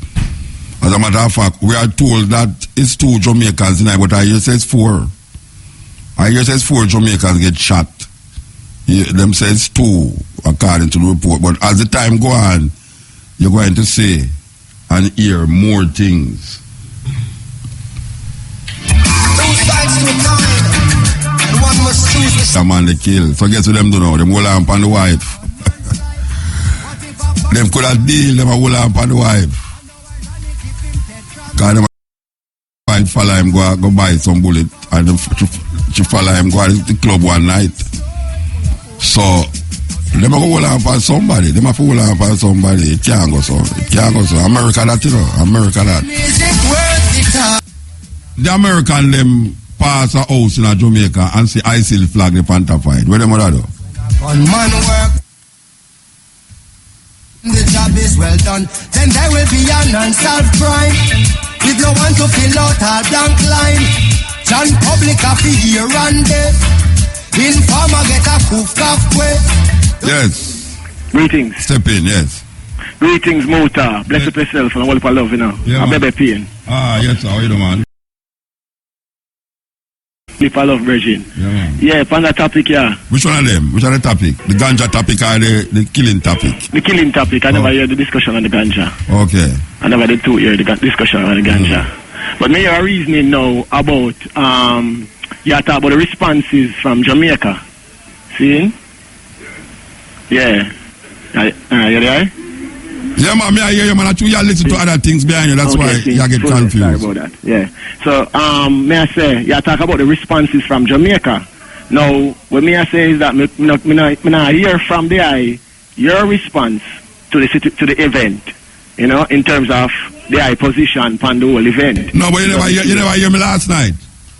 As a matter of fact, we are told that it's 2 Jamaicans tonight, but I hear says 4. I hear says 4 Jamaicans get shot. Them says 2, according to the report. But as the time go on, you're going to see and hear more things. 2 sides to a coin. One must choose the man they kill. So guess what them do now? Them hold on upon the wife. Them could have deal, them hold on upon the wife. Cause them might follow him, go buy some bullet, and she follow him, go to the club one night. So Them a go hold on for somebody. Them a hold on for somebody. It can't go so. It can't go so. America that, you know. America that. The American them pass a house in a Jamaica and see ISIL flag the Panther fight. Where them what do? On man work. The job is well done. Then there will be an unsolved crime. With no one to fill out our blank line. John Public a fi here and there. Informer get a coof way. Yes. Greetings. Step in, yes. Greetings, Muta. Bless up yourself and a whole of love, you know. Yeah, a baby pain. Ah, yes, sir. How you doing, man? If I love Virgin. Yeah, man. Yeah, on that topic, yeah. Which one of them? Which one of the topic? The ganja topic or the killing topic? The killing topic. I never heard the discussion on the ganja. Okay. I never did hear the discussion on the ganja. But me hear a reasoning now about, you talk about the responses from Jamaica. See? Yeah. You there? Yeah, man, I hear you, man. I you listen to other things behind you. That's why you get confused. Sorry about that. Yeah. So, may I say, you talk about the responses from Jamaica. Now, what me I say is that me not hear from the eye your response to the event. You know, in terms of the eye position on the whole event. No, but you never hear me last night.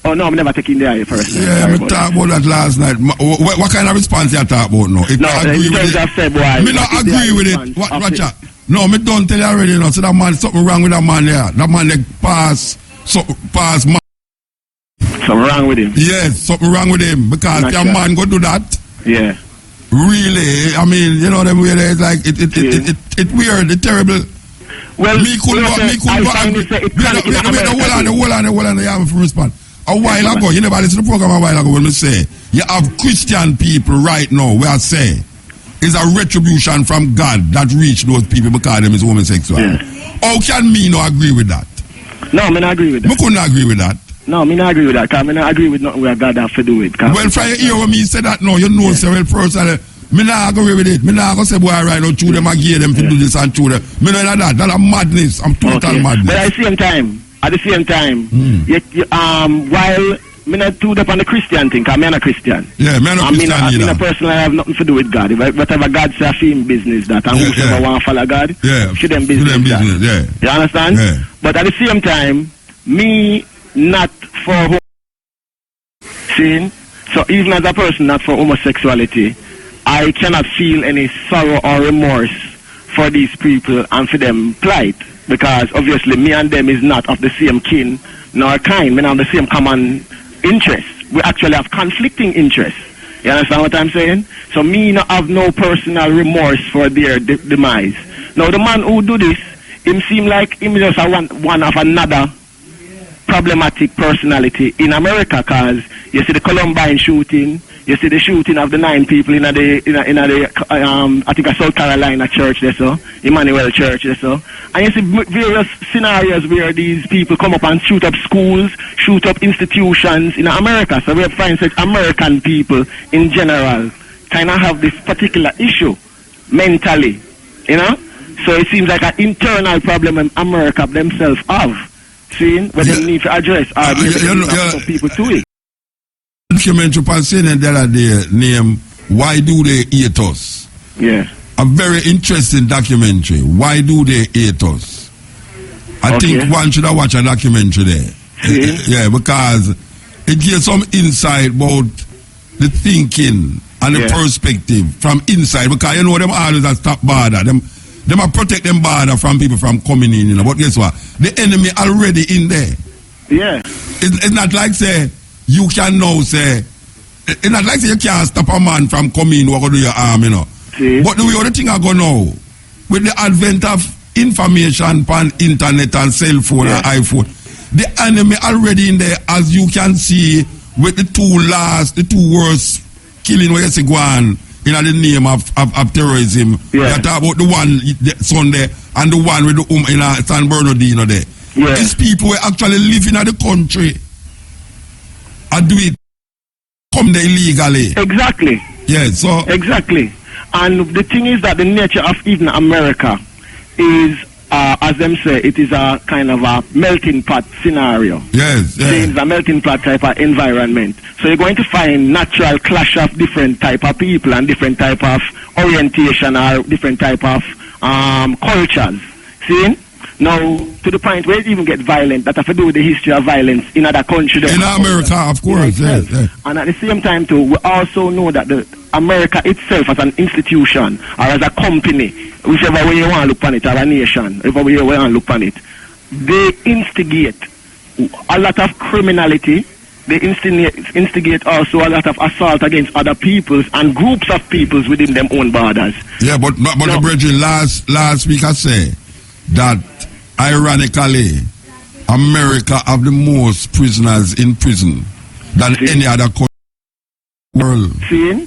Oh no, I'm never taking the eye first. Yeah, we talk about that last night. What kind of response you talk about now? No, in terms of say, boy, me not agree with it. Watch out. No, me don't tell you already, you know. So that man, something wrong with that man there. That man like pass man. Something wrong with him? Yes, something wrong with him. Because that man go do that. Yeah. Really, I mean, you know them way there, it's like, it weird, it's terrible. Well, me couldn't go agree. Hold on, you have to respond. A while ago, you never listen to the program a while ago when we say, you have Christian people right now, where I say, is a retribution from God that reached those people because them is homosexual. Yeah. How can me not agree with that? No, I not agree with that. Me couldn't agree with that. No, I not agree with that, because I not agree with nothing where God have to do it. Well, from your ear when me say that, no, you know, say, well, personally, me not agree with it. Me not go say, boy, right now, chew them and give them to do this and chew them. Me know that. That's a madness. I'm total madness. But at the same time, while me not too up on the Christian thing, because I'm not a Christian. Yeah, me not Christian either. I personally have nothing to do with God. Whatever God say, I feel in business that. And whoever want to follow God, should them business that. Yeah. You understand? Yeah. But at the same time, me not for sin. So even as a person not for homosexuality, I cannot feel any sorrow or remorse for these people and for them plight. Because obviously me and them is not of the same kin nor kind. We not have the same common interests. We actually have conflicting interests. You understand what I'm saying? So me not have no personal remorse for their demise. Now the man who do this, him seem like him just one of another problematic personality in America, because you see the Columbine shooting, you see the shooting of the 9 people in the I think a South Carolina church there, so Emmanuel Church there, so, and you see various scenarios where these people come up and shoot up schools, shoot up institutions in America. So we find such American people in general kind of have this particular issue mentally, you know. So it seems like an internal problem in America themselves have. Seeing what they need to address some people to it. Documentary on CNN the other day named Why Do They Hate Us? Yeah. A very interesting documentary. Why do they hate us? I think one should have watched a documentary there. Yeah, because it gives some insight about the thinking and the perspective from inside. Because you know them always a stop border. Them a protect them border from people from coming in, you know. But guess what? The enemy already in there. Yeah. It's not like say you can now say. It's not like say you can't stop a man from coming in or go do your arm, you know. See? But the other thing I go now, with the advent of information on internet and cell phone and iPhone, the enemy already in there, as you can see, with the two worst killing where you see go on. In the name of terrorism, you talk about the one Sunday and the one with the in San Bernardino there. Yeah. These people were actually living in the country and do it come there illegally. Exactly. Yeah, so exactly. And the thing is that the nature of even America is as them say, it is a kind of a melting pot scenario. Yes, yes. It's a melting pot type of environment. So you're going to find natural clash of different type of people and different type of orientation or different type of cultures. See? Now, to the point where it even get violent, that have to do with the history of violence in other countries. In America, of course, yes, yes. And at the same time, too, we also know that the America itself as an institution or as a company, whichever way you want to look on it, or a nation, whichever way you want to look on it, they instigate a lot of criminality. They instigate also a lot of assault against other peoples and groups of peoples within them own borders. Yeah, but the brethren, last week I say that ironically, America have the most prisoners in prison than any other country in the world. See?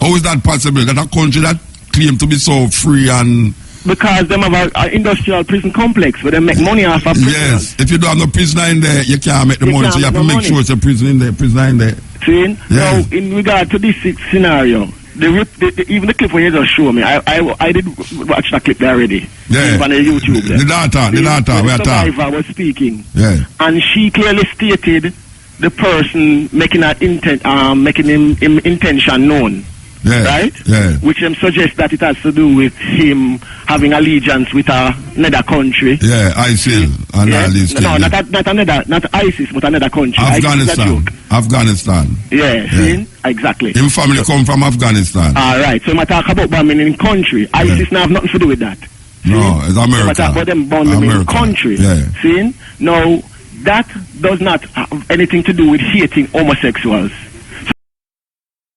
How is that possible? That a country that claim to be so free and... Because them have an industrial prison complex where they make money off of prisoners. Yes, if you don't have no prisoner in there, you can't make the money, so you have to make sure it's a prisoner in there. See? Yes. Now, in regard to this scenario, even the clip where you just show me, I did watch that clip there already. Yeah. On the YouTube there. The data, the survivor was speaking. Yeah. And she clearly stated the person making him intention known. Yeah. Right? Yeah. Which suggests that it has to do with him having allegiance with another country. Yeah, ISIL and all these things. No, not ISIS, but another country. Afghanistan. Yeah, see? Exactly. His family come from Afghanistan. All right, so I talk about bombing in country. ISIS now have nothing to do with that. See? No, it's America. I talk about them bombing in country. Yeah. See? Now, that does not have anything to do with hating homosexuals.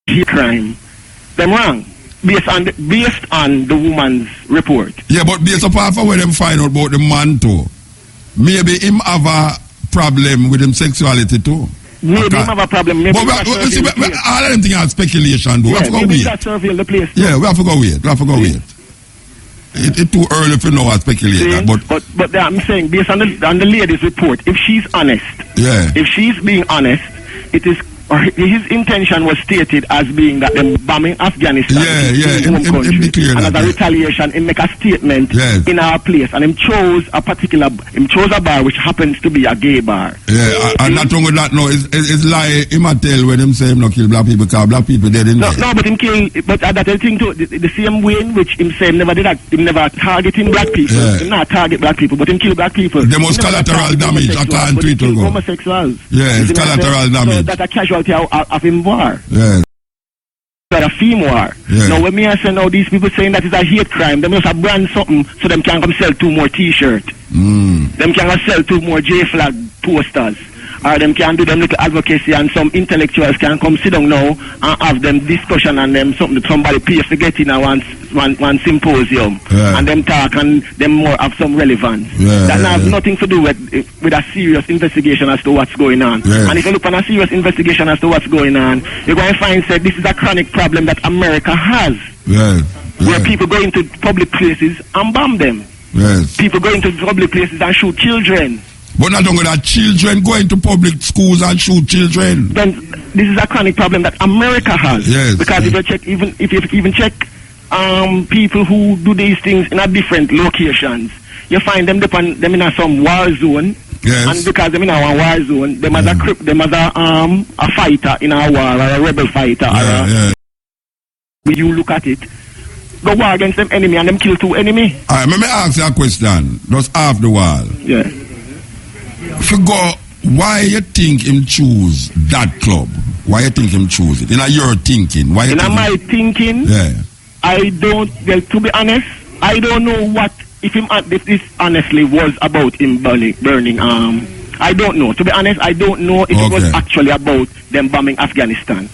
Hate crime. Them wrong. Based on the woman's report. Yeah, but based upon where them find out about the man too, maybe him have a problem with him sexuality too. Maybe him have a problem. Maybe but see, all of them things are speculation though. Yeah, we have to go wait. The place. Yeah, we have to go wait. It's too early for now to speculate that, but I'm saying based on the lady's report, if she's honest, if she's being honest, it is. His intention was stated as being that them bombing Afghanistan in home country, and as a retaliation, he make a statement in our place, and him chose a bar which happens to be a gay bar. Yeah, and not only that, no, it's lie him a tell when him say him not kill black people because black people dead in there. No, but him kill, but that's the thing too. The same way in which him say him never did that, him never targeting black people. Him not target black people, but him kill black people. The most collateral damage I can't tweet to go. Homosexuals. Yeah, it's collateral damage. So that's a casualty of him war. Yeah. A theme war. Yeah. Now when me I say now these people saying that it's a hate crime, them just brand something so them can come sell 2 more t-shirts. Them can sell 2 more J-flag posters. Or them can do them little advocacy and some intellectuals can come sit down now and have them discussion and them something somebody pays to get in a one symposium and them talk and them more have some relevance. That has nothing to do with a serious investigation as to what's going on. And if you look on a serious investigation as to what's going on, you're going to find that this is a chronic problem that America has. Where people go into public places and bomb them. People go into public places and shoot children. But not only that, children go into public schools and shoot children. Then this is a chronic problem that America has. Because if you check, if you even check people who do these things in a different locations, you find them in some war zone. And because them in a war zone, them as a fighter in a war or a rebel fighter. When you look at it, go war against them enemy and them kill 2 enemy. Alright, let me ask you a question. Just off the wall. If you go, why you think him choose that club? Why you think him choose it? In your thinking? Why? In my thinking? I don't. Well, to be honest, I don't know what if this honestly was about him burning. I don't know. To be honest, I don't know if it was actually about them bombing Afghanistan.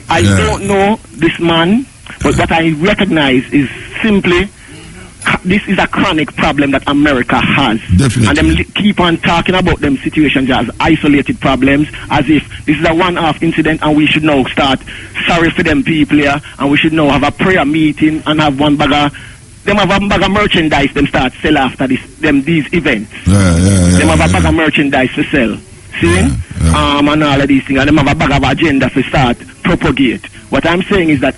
I don't know this man, but what I recognize is simply. This is a chronic problem that America has. And them keep on talking about them situations as isolated problems, as if this is a one-off incident and we should now start sorry for them people here and we should now have a prayer meeting and have one bag of merchandise them start sell after these events. Them have a bag of merchandise to sell. See? And all of these things. And them have a bag of agenda to start propagate. What I'm saying is that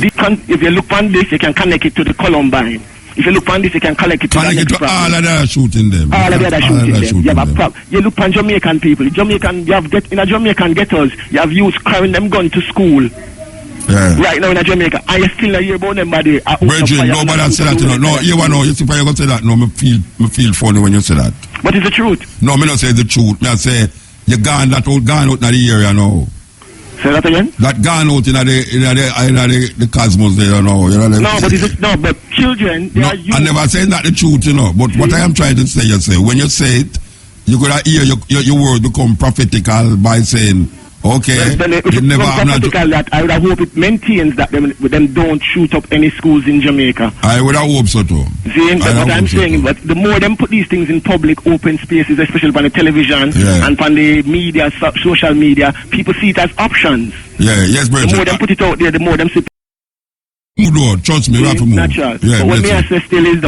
if you look on this, you can connect it to the Columbine. If you look on this, you can collect it to all of the other shooting them. All of the other shooting them. You look on Jamaican people. In a Jamaican ghettos, you have youths carrying them gun to school. Yeah. Right now in Jamaica, I still not hear about them body. Brethren, nobody say that. No, you know, you see why you go say that. No, me feel funny when you say that. But it's the truth. No, me not say the truth. Me I say you gone out in the area now. Say that again. That gone out in the cosmos there, you know. But children, they are youth. I never say that the truth, you know. But what I am trying to say, you say when you say it, you could hear your word become prophetical by saying. Okay. I would hope it maintains that them don't shoot up any schools in Jamaica. I would hope so too. But I'm saying, but the more them put these things in public, open spaces, especially on the television and on the media, social media, people see it as options. Yeah, yes, brother. The more them put it out there, the more them see. Trust me, we have to move. Natural. Yeah, but what me I say still is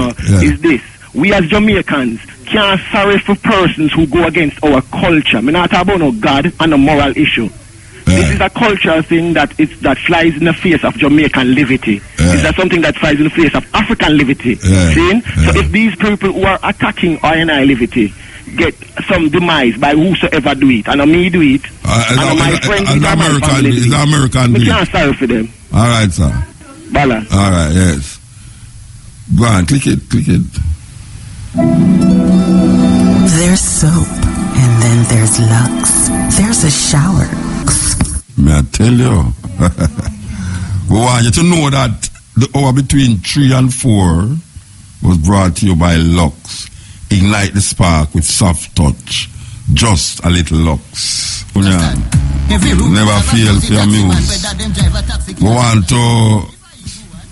this: we as Jamaicans can't sorry for persons who go against our culture. I'm not talking about no God and a moral issue. This is a cultural thing that flies in the face of Jamaican liberty. This is something that flies in the face of African liberty. So if these people who are attacking I&I liberty get some demise by whosoever do it, and me do it, and my friends do it, American we can't sorry for them. All right, sir. Balance. All right, yes. Go on, click it. There's soap, and then there's Lux. There's a shower. May I tell you? We want you to know that the hour between 3 and 4 was brought to you by Lux. Ignite the spark with soft touch. Just a little Lux. Never fail to amuse. We want to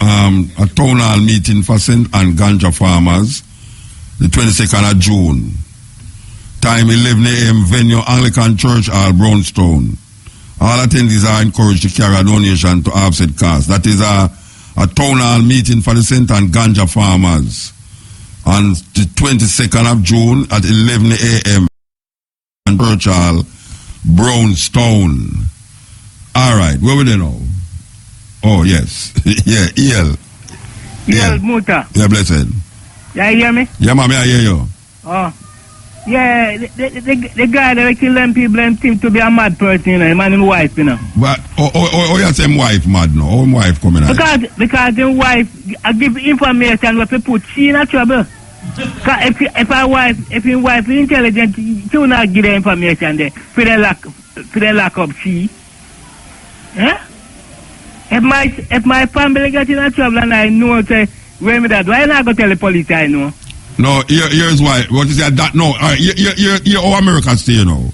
a town hall meeting for St. and Ganja farmers the 22nd of June. Time 11 a.m. Venue Anglican Church Hall, Brownstone. All attendees are encouraged to carry a donation to offset costs. That is a town hall meeting for the St. and Ganja farmers on the 22nd of June at 11 a.m. Church Hall, Brownstone. All right, where we there now? Oh, yes. Yeah, El Muta. Yeah, blessed. Yeah, you hear me? Yeah, mommy, I hear you. Oh. Yeah, the guy that kill them people and seem to be a mad person, you know, man and wife, you know. But, you say him wife mad now? How him wife coming out? Because his wife, I give information where people put she in a trouble. If his wife is intelligent, she will not give the information there for the lack of she. Yeah? If my family get in a trouble and I know, say, where me that, why not go tell the police I know? No, here's why. What you say that? No, all right, you're how America stay, you know.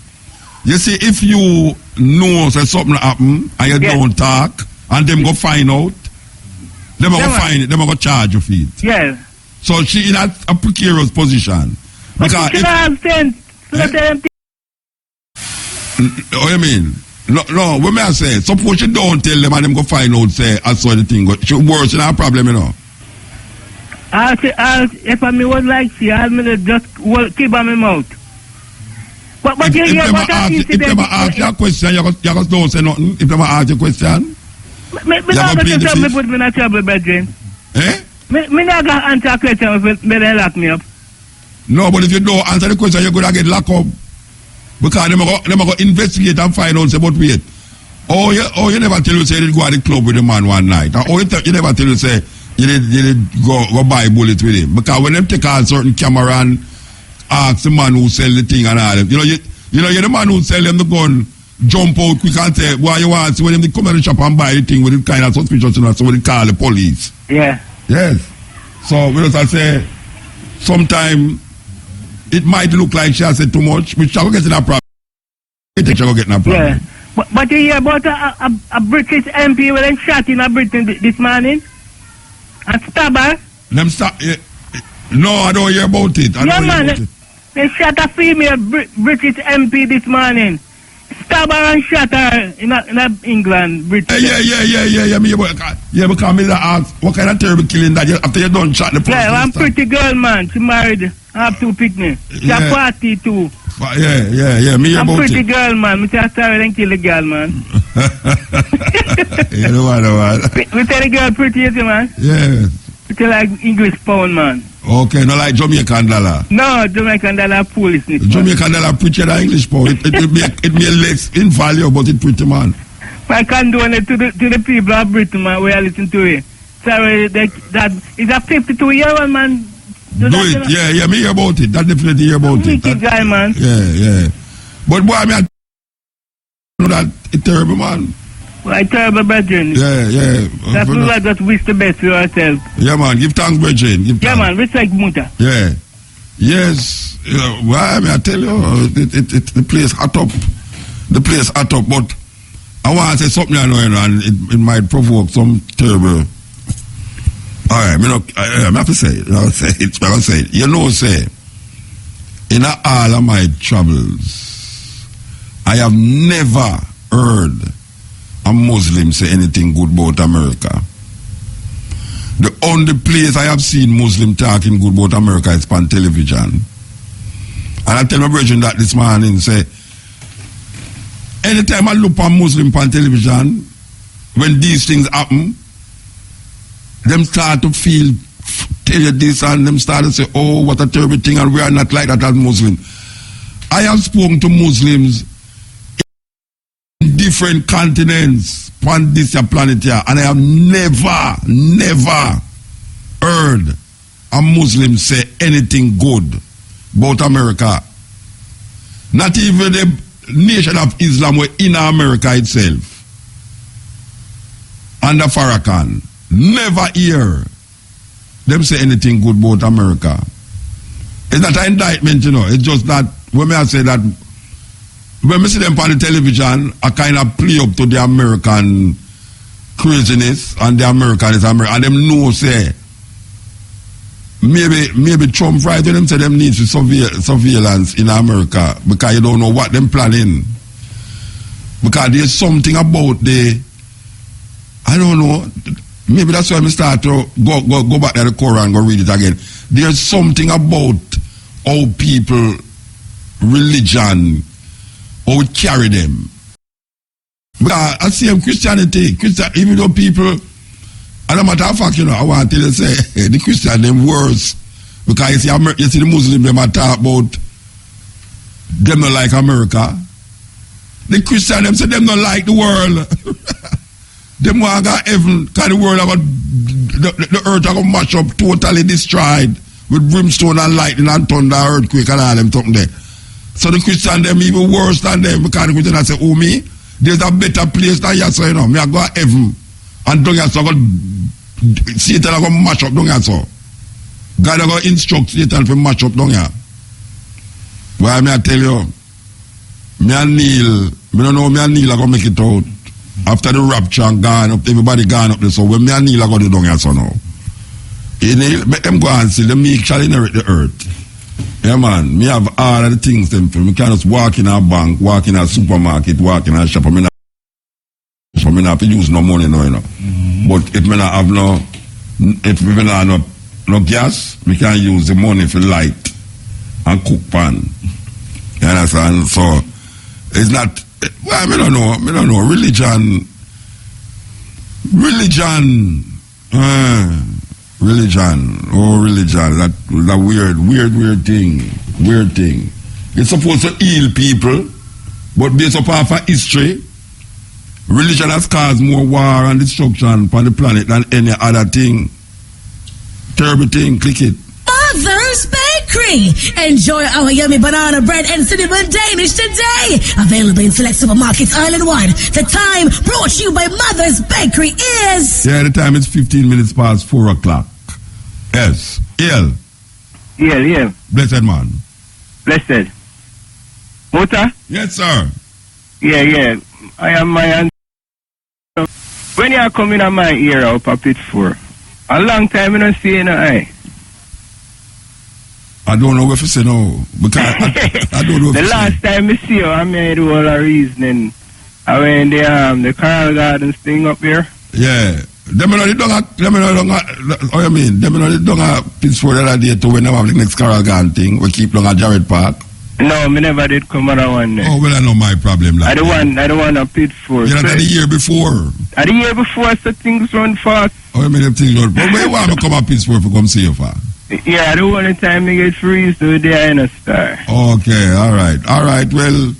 You see, if you know that something happen and you don't talk, and them go find out, them go find it, them go charge you for it. Yeah. So she in a precarious position. Because she have sense. What you mean? No, what may I say? Suppose you don't tell them and them go find out, say, I saw the thing, but she worse in a problem, you know. If I was like she, I'll just keep on my mouth. But if they ever ask you a question, you just don't say nothing. If they ever ask you a question, me not going to tell me put me in a trouble, bedroom. Me not going to answer a question if they lock me up. No, but if you don't answer the question, you're going to get locked up. Because they're going to investigate and find out about wait. You never tell you say you go to the club with the man one night. Or you never tell you say you did go buy bullet with him. Because when them take a certain camera and ask the man who sell the thing and all, you're the man who sell them the gun, jump out quick and say, what you want? So when they come to the shop and buy the thing with the kind of suspicious, so they call the police. Yeah. Yes. So we just say, sometimes it might look like she has said too much, but she will get in a problem. Yeah. But you hear about a British MP where they shot in a Britain this morning? And stab her? No, I don't hear about it. They shot a female British MP this morning. Stab her and shot her in England, Britain. Yeah, because me ask, what kind of terrible killing that after you done shot the person? Yeah, one pretty girl, man. She married. I have 2 picnics. She's 42. Yeah. Me I'm about pretty it. girl, man. Me just sorry and kill the girl, man. You know what? We tell the girl pretty, is it, man? Yeah. It's like English pound, man. Okay, not like Jamaican dollar. No, Jamaican dollar foolishness. Jamaican dollar prettier than English pound. It may less in value, but it pretty, man. I can do it to the people of Britain, man, where I listen to it. Sorry, that is a 52-year-old man. Do it, yeah, me hear about it. That definitely hear about it. Wicked guy, man. Yeah. But boy, I mean, know that it's terrible, man. Well, terrible, brethren. Yeah. That's what I just wish the best for yourself. Yeah, man, give thanks, brethren. Yeah, man, respect Muta. Yeah. Yes. Well, I mean, I tell you, the place hot up. The place hot up, but I want to say something I know, and it might provoke some terrible. All right, I have to say it. I'll say it. You know, say, in all of my travels, I have never heard a Muslim say anything good about America. The only place I have seen Muslim talking good about America is on television. And I tell my brethren that this morning, say, anytime I look on Muslim on television, when these things happen, them start to tell you this, and them start to say, oh, what a terrible thing, and we are not like that as Muslim. I have spoken to Muslims in different continents on this planet here, and I have never heard a Muslim say anything good about America. Not even the nation of Islam were in America itself. Under Farrakhan. Never hear them say anything good about America. It's not an indictment, you know. It's just that when I say that, when I see them on the television, I kind of play up to the American craziness and the Americanism, and them know say maybe Trump right when them say them need surveillance in America because you don't know what them planning. Because there's something about I don't know. Maybe that's why I start to go back to the Quran and go read it again. There's something about how people, religion, how it carry them. Because I see Christianity, even though people, as a matter of fact, you know, I want to tell you, say, the Christian, them worse. Because you see the Muslim, them talk about them not like America. The Christian, them say them not like the world. Them want to go heaven, because the world about the earth are going to mash up, totally destroyed, with brimstone and lightning and thunder, earthquake and all them something there. So the Christian, them even worse than them, because the Christian say, oh me, there's a better place than you, so you know, me I go to heaven, and don't you so, Satan are going to mash up, don't you so. God are going to instruct Satan to mash up, don't you. Well, I tell you, me and Neil, me don't know me and Neil are going to make it out. After the rapture and gone up, everybody gone up there. So when me and Neil are going to do down here, so now. Let them go and see, them me shall inherit the earth. Yeah, man. Me have all of the things them for me. Can just walk in a bank, walk in a supermarket, walk in a shop. I mean, not have to use no money now, you know. But if me not have if me not have no gas, me can use the money for light and cook pan. You understand? So it's not. Well, I don't know. Religion. Oh, religion. That weird thing. It's supposed to heal people, but based upon history, religion has caused more war and destruction on the planet than any other thing. Terrible thing. Click it. Mother's Bakery. Enjoy our yummy banana bread and cinnamon Danish today. Available in select supermarkets island-wide. The time brought to you by Mother's Bakery is... Yeah, the time is 15 minutes past 4 o'clock. Yes. Yeah. Blessed man. Blessed. Muta? Yes, sir. Yeah. I am my aunt. When you are coming on my ear up a pit for a long time I don't see no eye. I don't know what to say now. Because I don't know what the to say. last time I see you, I made all the reasoning. I went the Carl Gardens thing up here. Yeah. Them know the how you mean? Them know the dung a piece for the other day to when they have the next Carl Garden thing. We keep down at Jared Park. No, me never did come around one day. Oh, well, I know my problem. Like I don't want a pit for. You know, the year before. The year before, so things run fast. Oh, I mean, them things run. But where you want to come up Pittsburgh for come see you for? Yeah, the only time I get free is the day in a star. Okay, all right. Well,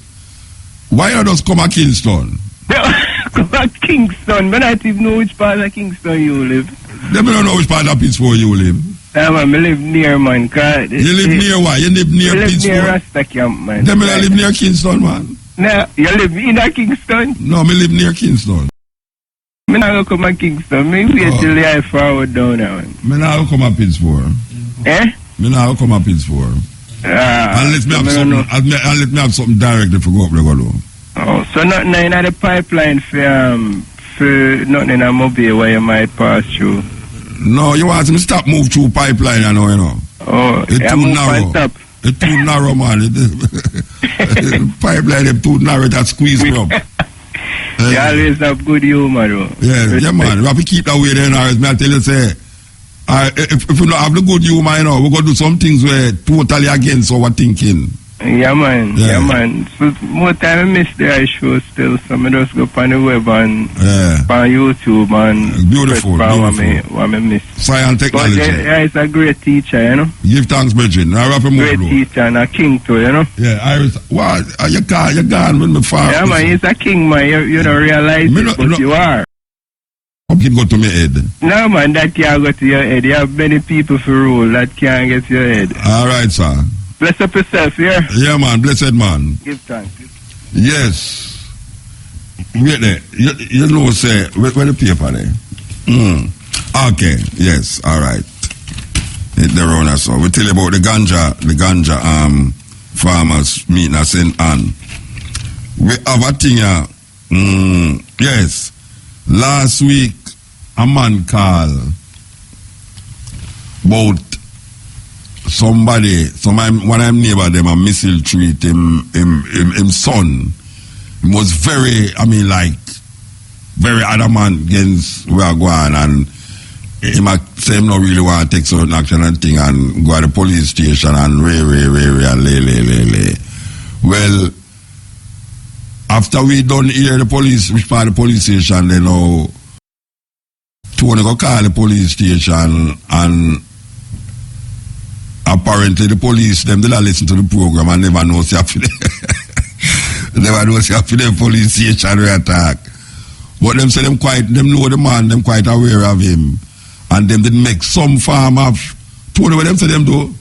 why not just come to Kingston? Come to Kingston? I don't even know which part of Kingston you live. They don't know which part of Pittsburgh you live. Yeah, man, I live near, man. You live near what? You live near Pittsburgh? I live near Rasta Camp, man. Them live near Kingston, man. No, you live in Kingston? No, me live near Kingston. Me not come to Kingston. Me wait till I forward down now. Me not come to Pittsburgh. Eh? Me not come to Pittsburgh. Unless me have something direct to go up there, go. Oh, so nothing in the pipeline for nothing in a mobile where you might pass through. No, you want me stop move through pipeline, you know. Oh, it's too narrow. It's too narrow, man. Pipeline is too narrow, that squeeze me up. You always have good humor, though. Yeah, man. We have to keep that way then, or as I tell you, say, if we don't have the good humor, you know, we're going to do some things where totally against our thinking. Yeah, man. So, more time I miss the show still. Some of us go on the web and on YouTube and beautiful. What I miss. Science technology. But yeah, it's a great teacher, you know. Give thanks, Bridget. Great teacher and a king too, you know. Yeah, Iris. What? You're gone with me far. Yeah, man, he's a king, man. You don't realize it, but you are. How can go to my head? No, man, that can't go to your head. You have many people for rule. That can't get to your head. All right, sir. Bless up yourself, yeah? Yeah, man. Blessed, man. Give thanks. Yes. Wait there. You know, say, where the paper there? Okay. Yes. All right. The runner, so we tell you about the ganja farmers meeting at St. Anne. We have a thing here. Yes. Last week, a man called about somebody, one of them neighbor them a missile treat him son. He was very, very adamant against where I go on, and he might say him not really want to take certain action and thing and go to the police station and lay. Well, after we done hear the police, which part of the police station, they know Tony go call the police station, and apparently the police, them they listen to the program and never know see after the police station we attack. But them say them know the man, them quite aware of him. And them didn't make some farm of Tony, what them say them do?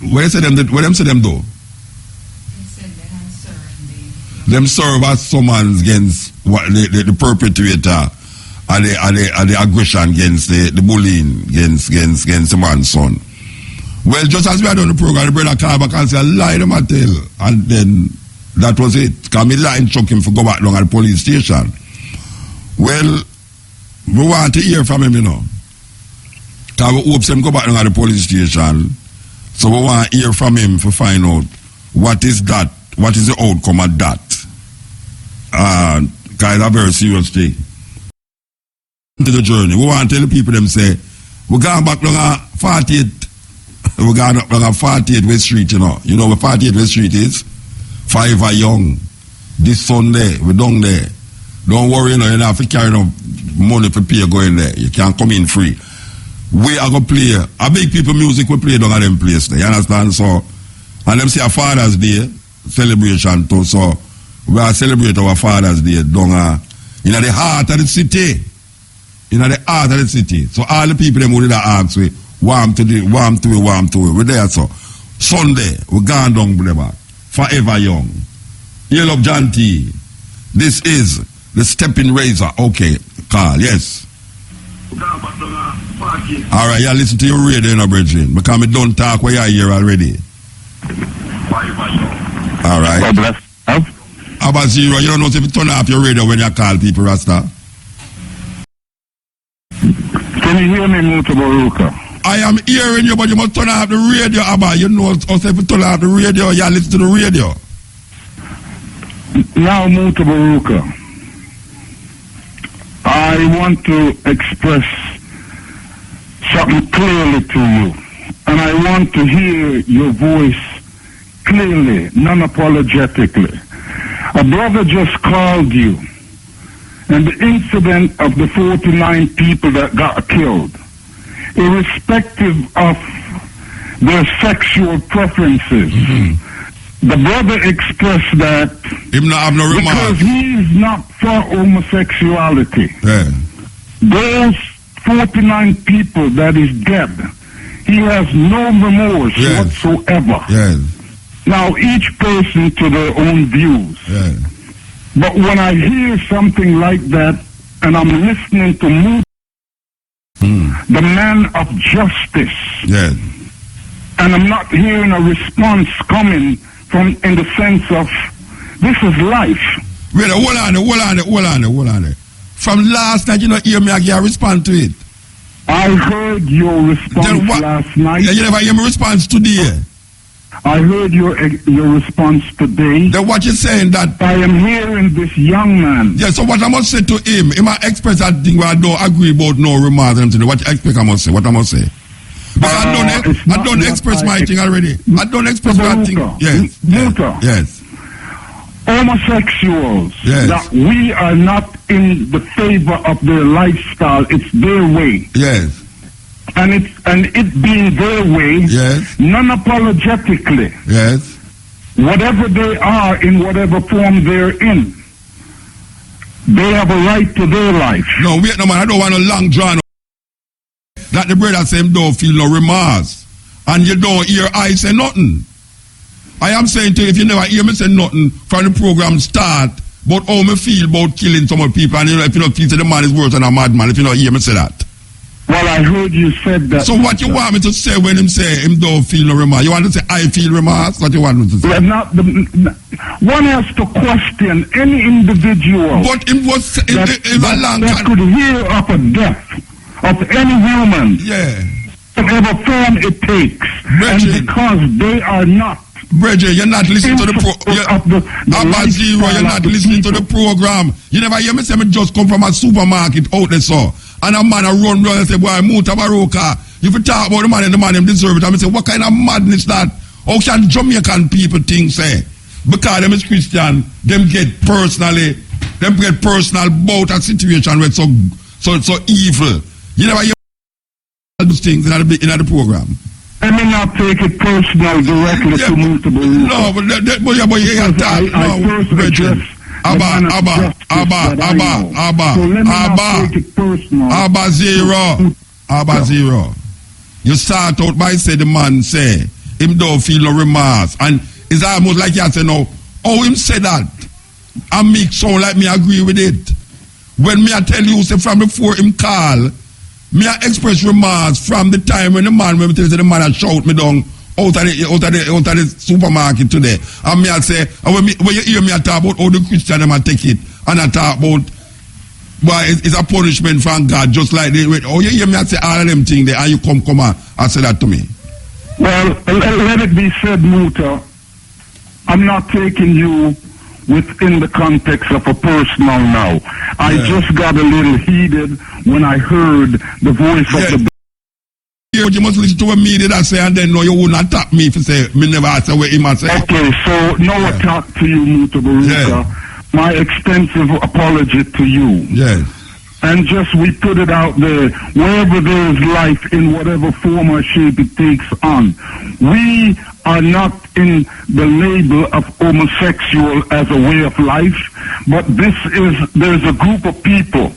What them say them do? Them serve as summons against the perpetrator and the aggression against the bullying against the man's son. Well, just as we had done the program, the brother came back and said, lie them a tell. And then that was it. Because me line chuck him for go back down at the police station. Well, we want to hear from him, you know. Because we hope him go back down at the police station. So we want to hear from him to find out what is that, what is the outcome of that. Because it's a very serious thing. To the journey. We want to tell the people them say, we're going back down at 48. We're going down at 48 West Street, you know. You know where 48 West Street is? 5 are young. This Sunday, we're down there. Don't worry, you know, you don't have to carry no money for pay going there. You can't come in free. We are going to play. A big people music we play down at them place there. You understand? So, and them say a Father's Day celebration too. So, we are celebrating our Father's Day down in the heart of the city. In the heart of the city. So all the people them who did ask we, warm to it. We're there so. Sunday, we're going down Boulevard. Forever young. You love John T. This is the stepping razor. Okay, Carl, yes. Alright, yeah, listen to your radio, you know, brethren. Because we don't talk where you're here already. Alright. How about zero? You don't know if you turn off your radio when you call people, Rasta? Can you hear me, Mutabaruka? I am hearing you, but you must turn off the radio, Abba. You know, also if you turn off the radio, you listen to the radio. Now, Mutabaruka, I want to express something clearly to you. And I want to hear your voice clearly, non-apologetically. A brother just called you, and the incident of the 49 people that got killed, irrespective of their sexual preferences, the brother expressed that because he's not for homosexuality. Those 49 people that is dead, he has no remorse whatsoever. Now, each person to their own views. But when I hear something like that, and I'm listening to the man of justice, and I'm not hearing a response coming from in the sense of, this is life. Wait, hold on. From last night, you know, hear me again, respond to it. I heard your response last night. You never hear my response today. I heard your response today. Then what you saying that I am hearing this young man. Yeah, so what I must say to him, he might express that thing where I don't agree about no remarks and what you expect I must say, what I must say. Because I don't express my thing already. I don't express my thing. Yes. Yes. Homosexuals, that we are not in the favor of their lifestyle, it's their way. Yes. And it being their way, non-apologetically. Yes. Whatever they are in whatever form they're in, they have a right to their life. No, wait, no man, I don't want a long drawn that the brother say him don't feel no remorse. And you don't hear I say nothing. I am saying to you, if you never hear me say nothing from the program start, but how me feel about killing some of people, and if you don't feel that the man is worse than a madman, if you don't hear me say that. Well, I heard you said that. So what you want me to say when him say him don't feel no remorse? You want to say I feel remorse? What you want me to say? Well, one has to question any individual but it was that could hear of a death of any human. Whatever form it takes. Bridget, and because they are not. Bridget, you're not listening to the Abba Zero, you're not listening to the program. You never hear me say me just come from a supermarket out there, so. And a man a run and say, boy, Mutabaruka, if you talk about the man and the man, them deserve it. I say, what kind of madness that? How can Jamaican people think, say? Because them is Christian, them get personal about a situation where it's so evil. You never hear those things in the program. Let me not take it personal directly to Mutabaruka. No, but you can't talk. No, Bridget. Abba Zero. You start out by say the man say him don't feel no remorse, and it's almost like you say no. Oh, him say that, and make sound like me agree with it. When me I tell you say from before him call, me I express remorse from the time when the man I shout me down out of the supermarket today. And me I say, when you hear me I talk about how the Christian them I take it, and I talk about why it's a punishment from God, just like they wait. Oh, you hear me I say all of them things there, and you come and say that to me. Well, let it be said, Muta, I'm not taking you within the context of a personal now. I just got a little heated when I heard the voice of the. But you must listen to what me did I say, and then no, you would not attack me if you say me never ask what him I say. Okay, so no attack to you, Mutabaruka. My extensive apology to you. Yes. And just we put it out there, wherever there is life in whatever form or shape it takes on. We are not in the label of homosexual as a way of life, but there's a group of people,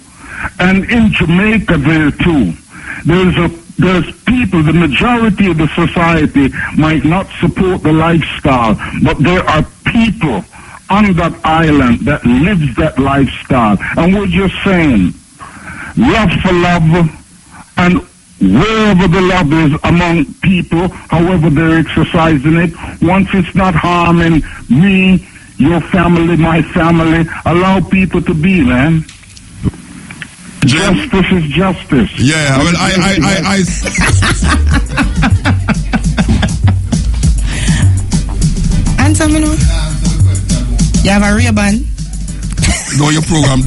and in Jamaica there too, there's people, the majority of the society might not support the lifestyle, but there are people on that island that lives that lifestyle. And we're just saying, love for love, and wherever the love is among people, however they're exercising it, once it's not harming me, your family, my family, allow people to be, man. Justice is justice. Yeah, well, I Answer me now. You have a Ray-Ban? No, your program.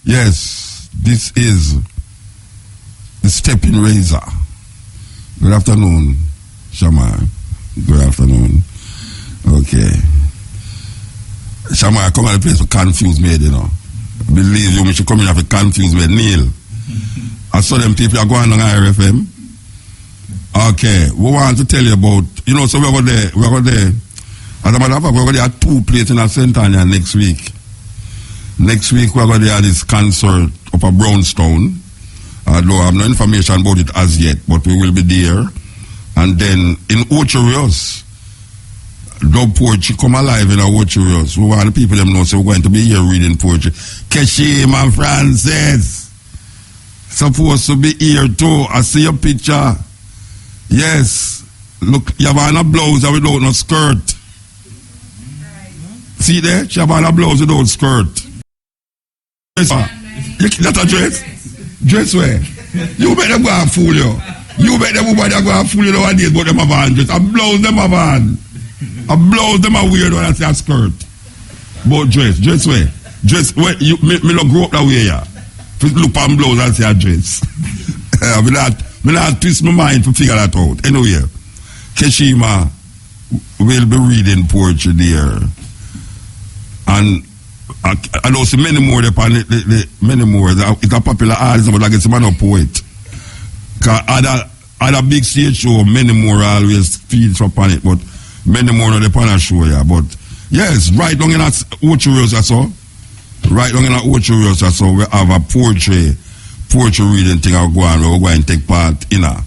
Yes, this is the Stepping Razor. Good afternoon, Shaman. Good afternoon. Okay. Shamar, come at the place to confuse me, you know. Believe you, me should come in to confuse me. Neil. I saw them people are going on RFM. Okay, we want to tell you about, you know, so we're going there. As a matter of fact, we're going to have 2 places in a St. Anya next week. Next week, we're going to have this concert up at Brownstown. Although I have no information about it as yet, but we will be there. And then in Ocherios, dub poetry come alive in Ocherios. We want the people them know, so we're going to be here reading poetry. Keshim and Francis supposed to be here too. I see your picture. Yes. Look, you have on a blouse without no skirt. See there? She have on a blouse without skirt. That's a dress? Dress where? You better go and fool you. You better go and fool you nowadays, but them have on dress. A blouse them have on. A blouse them are weird when I say a skirt. But dress where? Dress where? Me not grow up that way, yeah. Look on blouse and say a dress. Me not twist my mind to figure that out. Anyway, Keshima will be reading poetry there. And I know see many more upon it, many more. It's a popular artist, but I guess I'm not a poet. Because at a big stage show, many more always feeds upon it, but many more on the panel show, yeah. But yes, right down in that Ocherios or so. Right down in that Ocherios or so, we have a poetry reading thing I'll go on, we'll go and take part in her.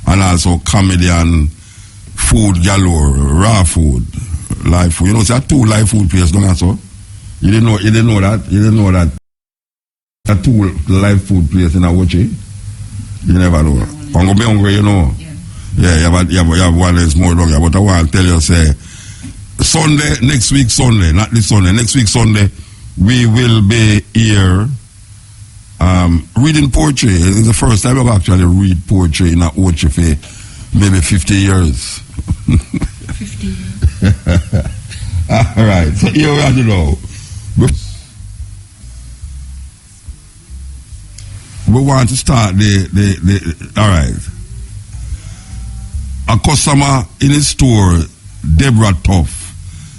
And also comedy and food galore, raw food, live food. You know, there are 2 live food places down there, so. You didn't know that? You didn't know that? There are 2 live food places in Awochi? You never know. I'm going to be hungry, you know. Yeah, you have one that's more longer. But I want to tell you, say, Sunday, next week Sunday, not this Sunday, next week Sunday, we will be here reading poetry. It's the first time I've actually read poetry in Awochi for maybe 50 years. 50 years. All right, so here we are now. We want to start all right. A customer in a store, Deborah Tuff,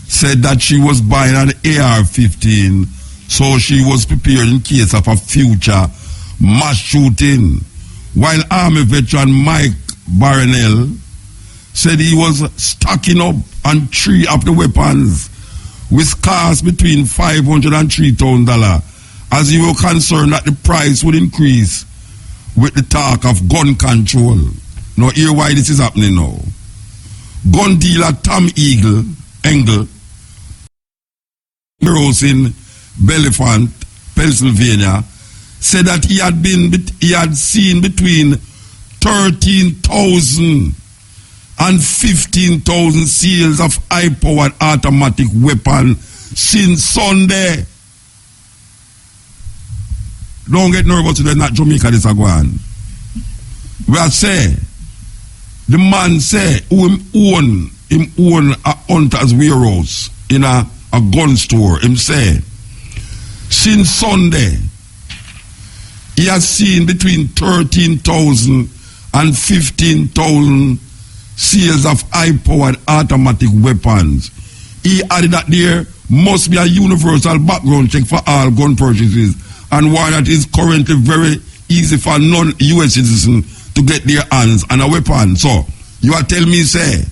said that she was buying an AR-15, so she was prepared in case of a future mass shooting. While Army veteran Mike Barnell said he was stocking up on 3 of the weapons with costs between $500 and $3,000, as he was concerned that the price would increase with the talk of gun control. Now, hear why this is happening now. Gun dealer Tom Engel, in Bellefonte, Pennsylvania, said that he had seen between 13,000 and 15,000 sales of high-powered automatic weapons since Sunday. Don't get nervous today, not Jamaica this again. We are say, the man say, him own a hunter's warehouse in a gun store. Him say, since Sunday, he has seen between 13,000 and 15,000 sales of high-powered automatic weapons. He added that there must be a universal background check for all gun purchases, and one that is currently very easy for non-U.S. citizens to get their hands on a weapon. So, you are telling me, say,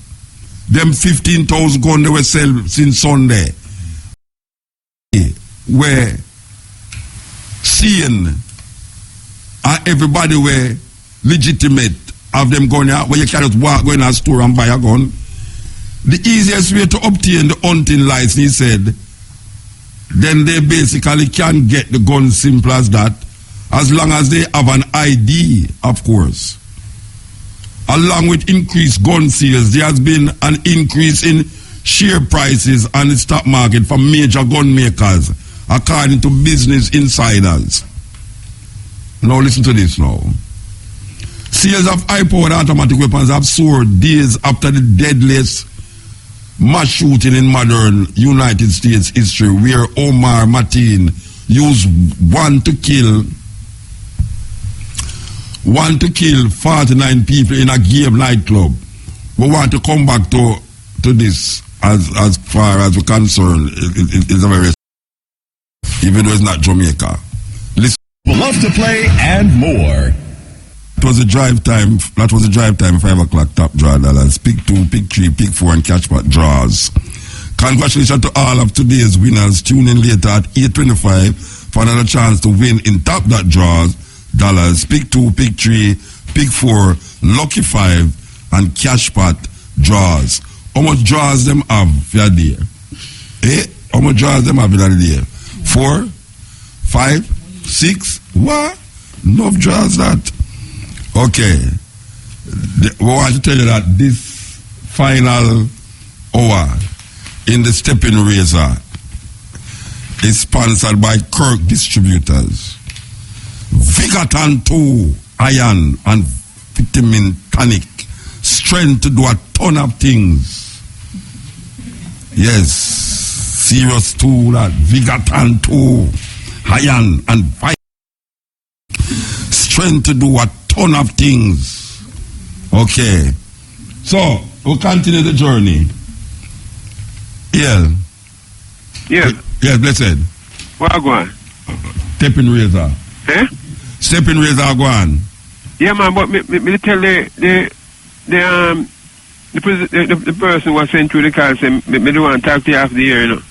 them 15,000 guns they were sell since Sunday were seen and everybody were legitimate of them gun here, where you cannot walk, go in a store and buy a gun. The easiest way to obtain the hunting license, he said, then they basically can get the gun simple as that, as long as they have an ID, of course. Along with increased gun sales, there has been an increase in share prices on the stock market for major gun makers, according to Business Insiders. Now listen to this now. Sales of high-powered automatic weapons have soared days after the deadliest mass shooting in modern United States history, where Omar Martin used one to kill 49 people in a game nightclub. We want to come back to to this as far as we're concerned. It's a very, even though it's not Jamaica. Listen. Love to play and more. It was a drive time. That was a drive time. 5 o'clock top draw dollars. Pick 2, pick 3, pick 4, and catch pot draws. Congratulations to all of today's winners. Tune in later at 8:25 for another chance to win in top that draws dollars. Pick 2, pick 3, pick 4, lucky 5, and cash pot draws. How much draws them have for a day? How much draws them have in a day? 4, 5, 6? What? Enough draws that. Okay. We want to tell you that this final hour in the Stepping Razor is sponsored by Kirk Distributors. Vigatan 2 Iron and Vitamin Tonic. Strength to do a ton of things. Yes. Serious 2, that Vigatan 2 Iron and Vitamin. Strength to do a ton of things. Okay. So, we'll continue the journey. Yeah. Yeah. Yes, blessed. What go on? Stepping Razor. Eh? Stepping Razor go on. Yeah, man, but me tell the person who was sent through the call say me don't want to talk to you after the year, you know.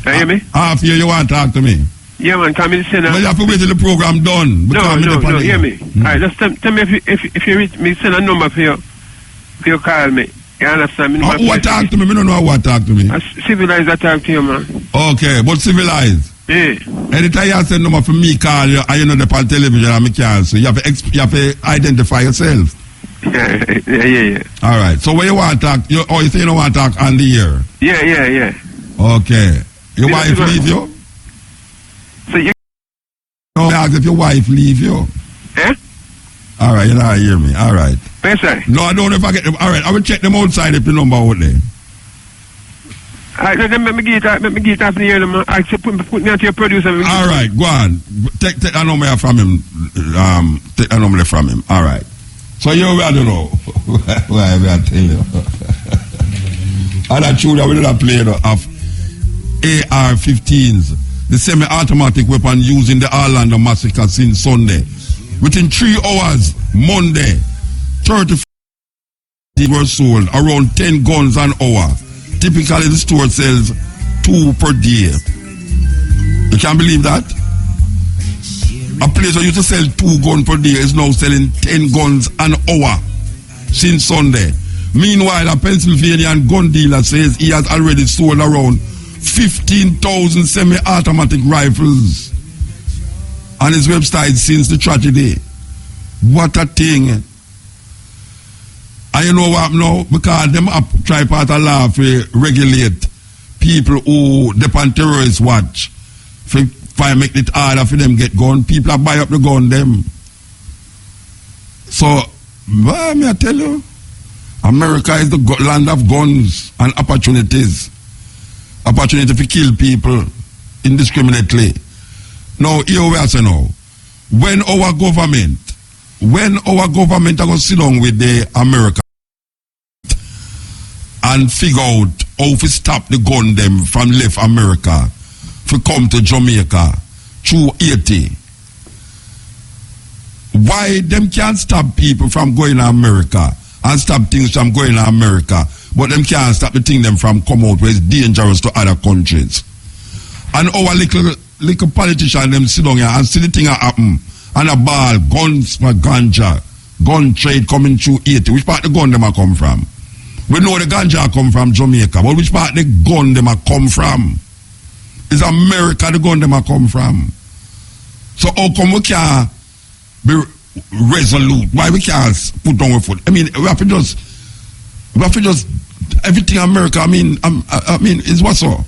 You hear me? Half year you want to talk to me? Yeah, man, come in the center. Well, you have to wait till the program done. No, hear me. Alright, just tell me if you reach me, send a number for you call me. You understand me? What talk to me? I don't know what talk to me. Civilized, I talk to you, man. Okay, but civilized. Yeah. Anytime you send number for me, call you, and you know the on television and me cancel. You have to identify yourself. Yeah. All right. So when you want to talk, you say you don't want to talk on the air? Yeah. Okay. Your wife leave you? So you don't ask if your wife leave you. Eh? All right, you know I hear me. All right. Sorry. No, I don't know if I get them. All right, I will check them outside if the number out there. All right, let me get it after the year. I should put me out to your producer. All right, go on. Take that number from him. Take that number from him. All right. So you I don't know. Why I tell you. And I choose that we did play of AR-15s, the semi-automatic weapon used in the Orlando massacre since Sunday. Within 3 hours, Monday, 30 were sold, around 10 guns an hour. Typically, the store sells 2 per day. You can't believe that? A place that used to sell 2 guns per day is now selling 10 guns an hour since Sunday. Meanwhile, a Pennsylvania gun dealer says he has already sold around 15,000 semi-automatic rifles on his website since the tragedy. What a thing. And you know what now? Because them try part of law to regulate people who depend terrorist watch. If I make it harder for them get gun, people are buy up the gun them. So, may I tell you, America is the land of guns and opportunities. Opportunity to kill people indiscriminately. Now, here we are saying now, when our government are going to sit down with the America and figure out how to stop the gun them from left America to come to Jamaica through Haiti, why them can't stop people from going to America and stop things from going to America, but them can't stop the thing them from come out where it's dangerous to other countries? And our little politicians them sit down here and see the thing happen, and a ball, guns for ganja, gun trade coming through Haiti. Which part the gun them a come from? We know the ganja come from Jamaica, but which part the gun them a come from? It's America the gun them a come from. So how come we can't be resolute? Why we can't put down our foot? I mean, we have to just everything America. I mean, is what so?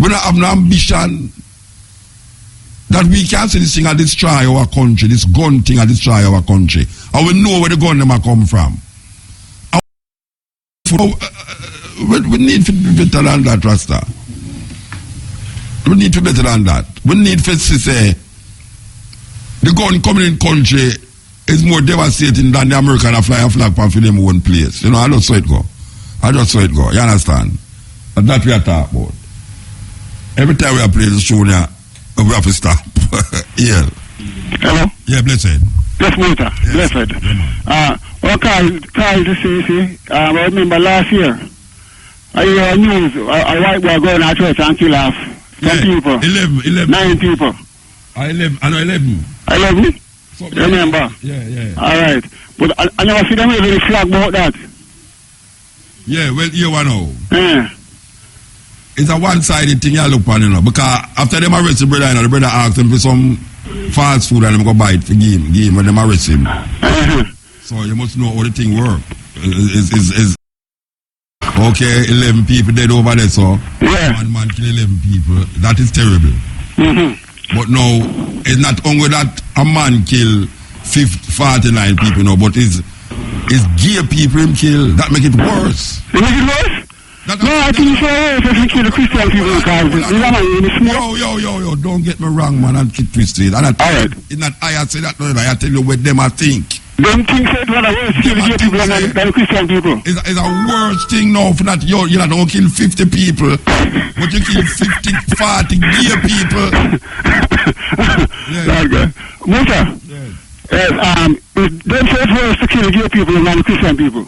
We don't have no ambition that we can see this thing and destroy our country, this gun thing and destroy our country. And we know where the gun them a come from. We need to be better than that, Rasta. We need to be better than that. We need to say the gun coming in country is more devastating than the American fly a flag for them own place. You know, I just saw it go. You understand? And that we are talking about. Every time we are playing the show now, we have to stop. Yeah. Hello? Yeah, blessed. Blessed Muta. Yes. Blessed. Well, Carl to say, I remember last year, I hear news, a white boy going to church and kill off some people. 11. 9 people. 11. I know 11. 11? Remember? Yeah. All right. But I never see them with any flag about that. Yeah, well, you know. Yeah. It's a one-sided thing you look on, you know. Because after them arrest the brother, you know, the brother asked him for some fast food and them go buy it for give him when them arrest him. So you must know how the thing work. Is okay, 11 people dead over there, so one man kill 11 people. That is terrible. But now, it's not only that a man kill 49 people, no, but it's gay people him kill. That make it worse. You make it worse? No, I think it's worse if you kill the Christian people because Yo, don't get me wrong, man, and keep twisted. And it's not I say that, no, I tell you what them I think. Don't think so, it's one of the worst kill the gay people than the Christian people. It's a worst thing now for that you don't kill 50 people, but you kill 40 gay people. Muta, don't say it's worse to kill gay people than the Christian people.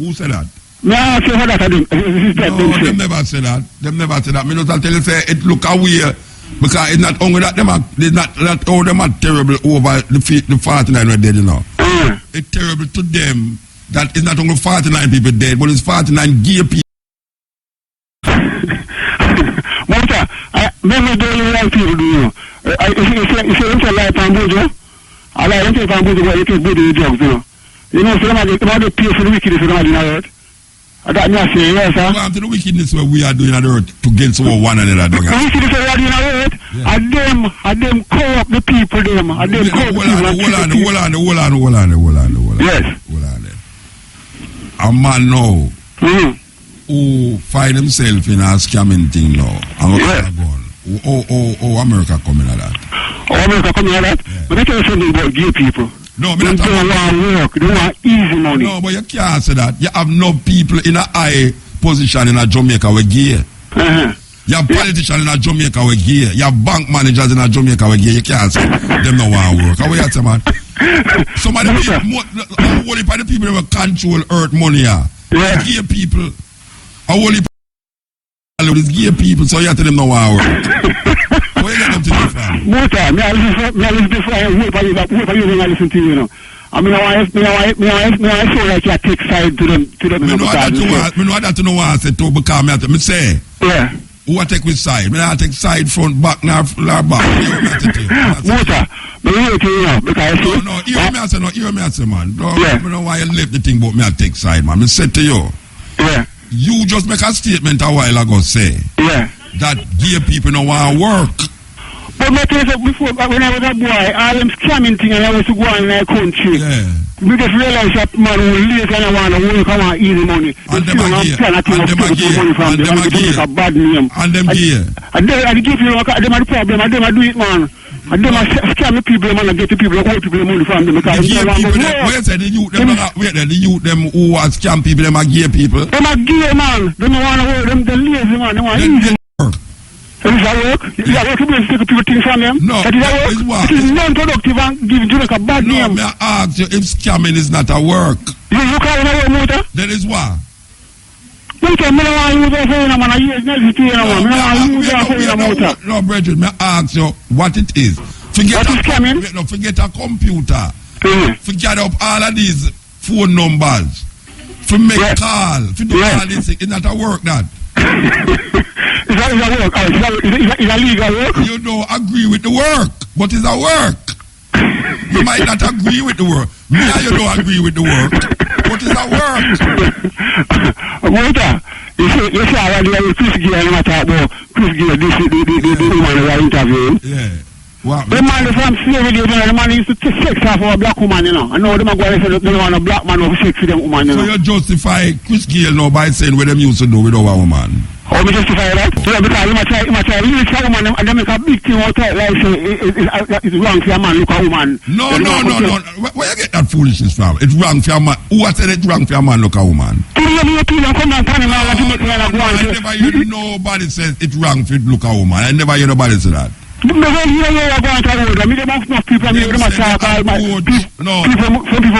Who said that? No, I say for that I didn't. Them never say that. Me not tell you say it look away because it's not only that them are terrible over the 49 were dead, you know. It's terrible to them that it's not only 49 people dead, but it's 49 gay people. Muta, maybe the only right people do, you know. If you don't like Pambujo, I like to Pambujo where you can do the drugs, you know. You know, so they pay for the wickedness of the man in the earth. That me say, yes, sir. Well, to the wickedness what we are doing on the earth to get some one another. The wickedness we are doing on the earth, and them call up the people, them. And them call up the people. Hold on. Yes. Hold on. A man now who find himself in a scamming thing now. America coming at that. America coming at that? Yeah. But I tell you something about gay people. No, they don't want work. They want easy money. No, but you can't say that. You have no people in a high position in a Jamaica who are gay. You have politicians in a Jamaica who are gay. You have bank managers in a Jamaica who are gay. You can't say them don't want work. How you say, man? Some of the people, only by the people who control earth money are gay people. Only these gay people, so you tell them no want work. Where you get them to do from? Muta, me I listen before I wait for you when I listen to you, you know. I mean, I feel like you take side to them. Me know that to know what I said to because me say. Yeah. Who I take which side? Me I take side, front, back, nor back. Muta, but you know, because hear me I say, man. Me know why you left the thing, but me I take side, man. Me said to you. Yeah. You just make a statement a while ago, say. Yeah. That gay people don't want to work. But my case before, when I was a boy, I am scamming thing and I was to go in my country. Yeah. We just realized that man who lives and I want to work, I want easy money. And them are gay. And them are gay. And them are gay. A bad name. And them gay. And they give you, them are the problem, and them are do it, man. And them are scam the people, man, and get the people, old people money from them. Because the gay people, where say the youth, the youth, them who are scam people, them are gay people. Them are gay, man. They don't want to work, them lazy, man. They want easy. Is that work? Is that work to be able to take people things from them? No. That is that work? It is non-productive and giving Jamaica a bad name. No, may I ask you if scamming is not a work? You call it a work, Muta? That is what? Muta, I don't want to use that for you, man. I use it to you, man. I don't want to use that for you, Muta. No, Bridget, may I ask you what it is? What is scamming? No, forget a computer. Forget up all of these phone numbers. For make call. For do all this. It's not a work, that. Is that work? Is that legal work? You don't agree with the work, but it's a work. You might not agree with the work. Me and you don't agree with the work, but it's a work. Walter, you say I want to Chris Gill and I talk about Chris Gill, the woman we are interviewing. Yeah. What? The man from slavery, the man used to sex off for a black woman, you know. I know the man go and say they want a black man who sex with them woman, you know. So you justify Chris Gayle now by saying what them used to do with our woman? How me justify that? Yeah, because you might try really try a woman and they make a big thing out of like say it's wrong for a man look a woman. No. Where you get that foolishness from? It's wrong for a man. Who has said it's wrong for a man look a woman? I never hear nobody says it's wrong for it look a woman. I never hear nobody say that. Some people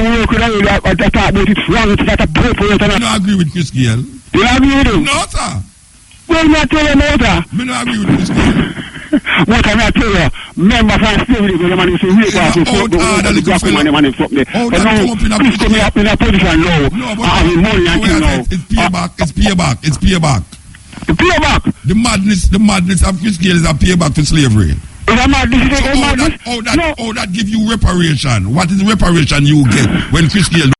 work with I talk about it's wrong, it's not a purpose. I don't agree with Chris Gayle. You agree with him? No, sir. Well, me tell you, Mota. I don't agree with Chris Gayle. What I tell you, member from slavery, the man who say rape off the black woman, the man who fuck me. But now, Chris come up in a position now, having money and thing now. It's payback. The payback? The madness of Chris Gayle is a payback for slavery. Is a madness? How that give you reparation? What is the reparation you get when Chris Gayle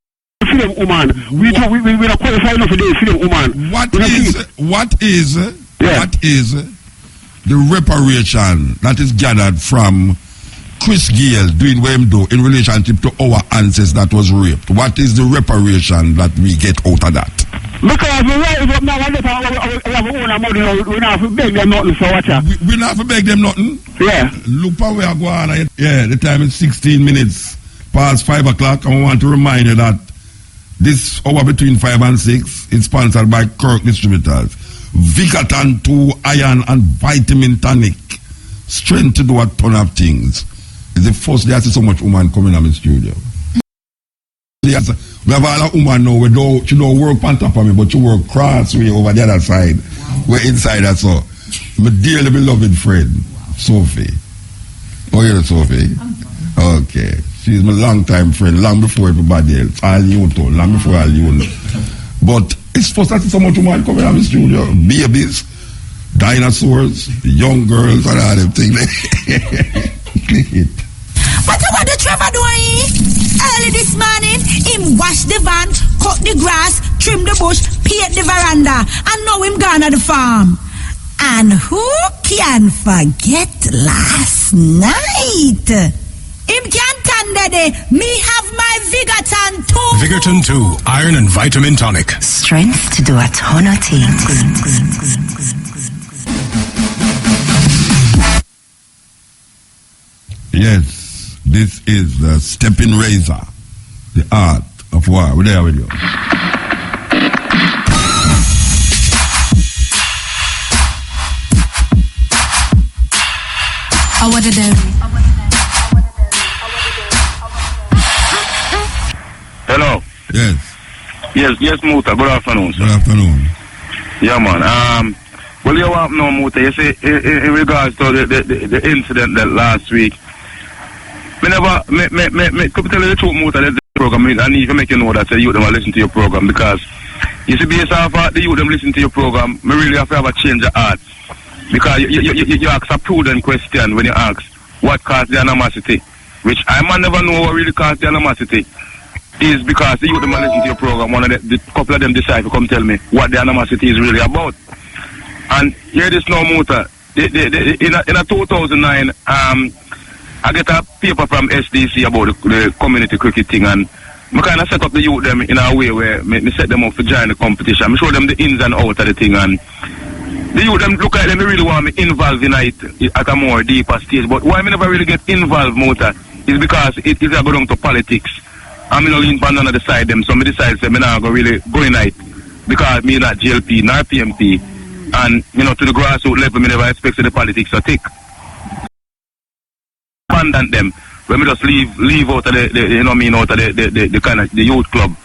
freedom woman? We don't qualify enough for the freedom woman. What is the reparation that is gathered from Chris Gayle doing what him do in relationship to our ancestors that was raped? What is the reparation that we get out of that? Because we rise up now and we have our own money, we don't have to beg them nothing, so watch out. We don't have to beg them nothing? Yeah. Look how we are going. Yeah, the time is 16 minutes past 5 o'clock, and I want to remind you that this hour between 5 and 6 is sponsored by Kirk Distributors. Vicatan 2 Iron and Vitamin Tonic. Strength to do a ton of things. It's the first day I see so much woman coming in the studio. Yes, we have all a woman now, she don't work on top of me, but she work cross way over the other side. We're inside that, so. My dearly beloved friend, Sophie. Oh, you're Sophie? Okay. She's my long-time friend, long before everybody else. All you know, long before all you know. But it's supposed to see so much woman coming out of the studio. Babies, dinosaurs, young girls, and all them things. Click it. What about the Trevor doing? Early this morning, him wash the van, cut the grass, trim the bush, paint the veranda, and now him gone at the farm. And who can forget last night? Him can't stand that me have my Vigatan 2. Vigatan 2, Iron and Vitamin Tonic. Strength to do a ton of things. Yes. This is the stepping razor, the art of war. We're there with you. Hello. Yes, Muta. Good afternoon, sir. Good afternoon. Yeah, man. Well, you want to know, Muta, you see, in regards to the incident that last week, me could tell you the truth, Muta, the program, I need to make you know that the youth them listen to your program, because you see, based off the youth them listen to your program, me really have to have a change of heart, because you ask a prudent question when you ask what caused the animosity, which I might never know what really caused the animosity, is because the youth them listen to your program. One of the couple of them decide to come tell me what the animosity is really about. And hear this now, Muta, in a 2009, I get a paper from SDC about the community cricket thing, and I kind of set up the youth them in a way where me set them up to join the competition. I show them the ins and outs of the thing, and the youth them look like them really want me involved in it at a more deeper stage. But why me never really get involved, Muta, is because it is a go down to politics. I'm not lean on the side them, so me decide to say me not go really go in it, because me not GLP nor PMP, and to the grassroots level me never expect the politics to take. Abandon them when we just leave out of the kind of the youth club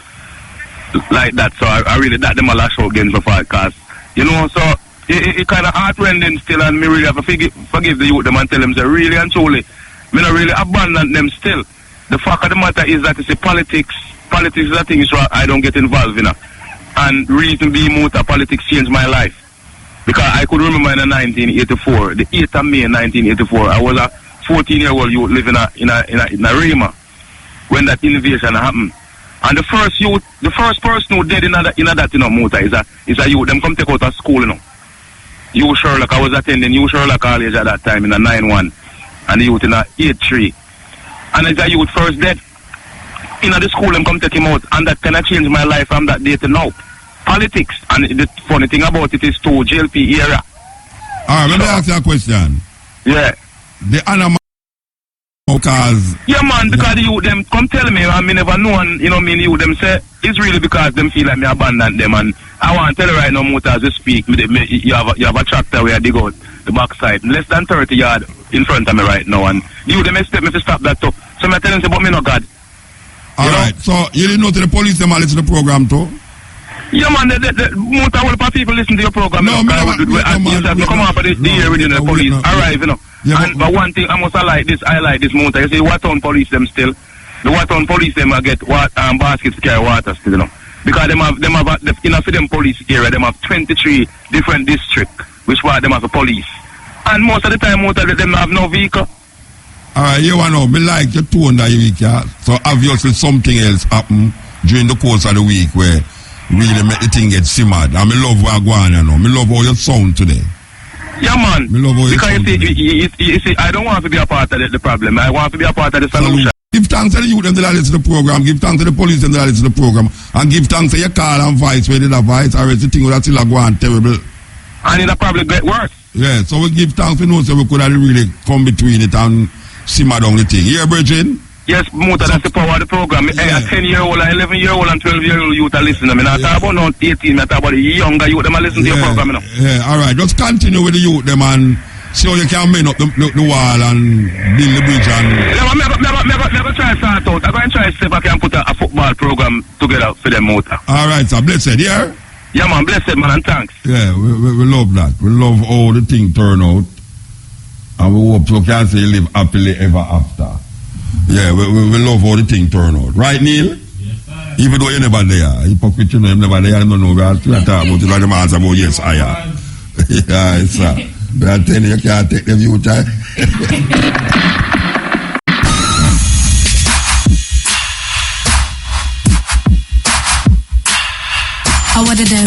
like that. So I really that them a lash out against the far, cause so it kind of heartrending still, and me really have to forgive the youth them and tell them say really and truly me not really abandon them still. The fact of the matter is that it's a politics is a thing I don't get involved in, and reason being Muta, politics changed my life, because I could remember in 1984, the 8th of May 1984, I was a 14-year-old youth living in a Rima when that invasion happened. And the first person who dead in that Muta is a youth. Them come take out of school, U Sherlock. I was attending U Sherlock College at that time in a 9-1. and the youth in a 8-3. And as a youth first dead, in the school, them come take him out, and that kind of changed my life from that day to now. Politics, and the funny thing about it is too, JLP era. Alright, let me ask you a question. Yeah. The animal cause... Yeah, man, because the youth, them come tell me, and me never know, and you know, me and you, them say, it's really because them feel like me abandon them, and I want to tell you right now, Muta, as you speak, you have a tractor where I dig out the backside, less than 30 yards in front of me right now, and you, them expect me to stop that too. So I'm telling you, but me no God. Alright, so you didn't know to the police them all listen to the program too? Yeah, man, the most of people listen to your program. No, come up for the year with the police arrive, you know. Yeah, but one thing, I like this motor. You see, Watertown police them still. The Watertown police them get baskets to carry water still, you know. Because them have in a them police area, them have 23 different districts, which part them have a police. And most of the time, most of them have no vehicle. Alright, you want to know, me like your tone that you week, yeah? So obviously something else happened during the course of the week where really make the thing get simmered. And me love what I go on, you know. Me love how you sound today. Yeah, man. Me love how you sound today. You see, I don't want to be a part of the problem. I want to be a part of the solution. Give thanks to the youth and the listen to the program. Give thanks to the police and the listen to the program. And give thanks to your call and voice where they have voice. Or else the thing that still go on terrible. And it'll probably get worse. Yeah, so we give thanks to know so we could have really come between it and simmer down the thing. Here, Bridget? Yes, Muta, that's the power of the program. Yeah. A 10-year-old, 11-year-old, and 12-year-old youth are listening. I mean, I talk about now 18, I talk about the younger youth, them are listening to your program, you know. Yeah, all right. Just continue with the youth, them, and see how you can mend up the wall and build the bridge. And yeah, I'm going to try to start out. I'm going to try to see if I can put a football program together for them, Muta. All right, sir. Blessed, yeah? Yeah, man, blessed, man, and thanks. Yeah, we love that. We love how the thing turn out. And we hope you can say live happily ever after. Yeah, we love how the thing turn out. Right, Neil? Yes, sir. Even though you're never there. Hypocrite, you know, you're never there. I don't know. We are still talking about it. Like the man about yes, I am. Yeah, sir. But I tell you, you can't take the view time. I want to do.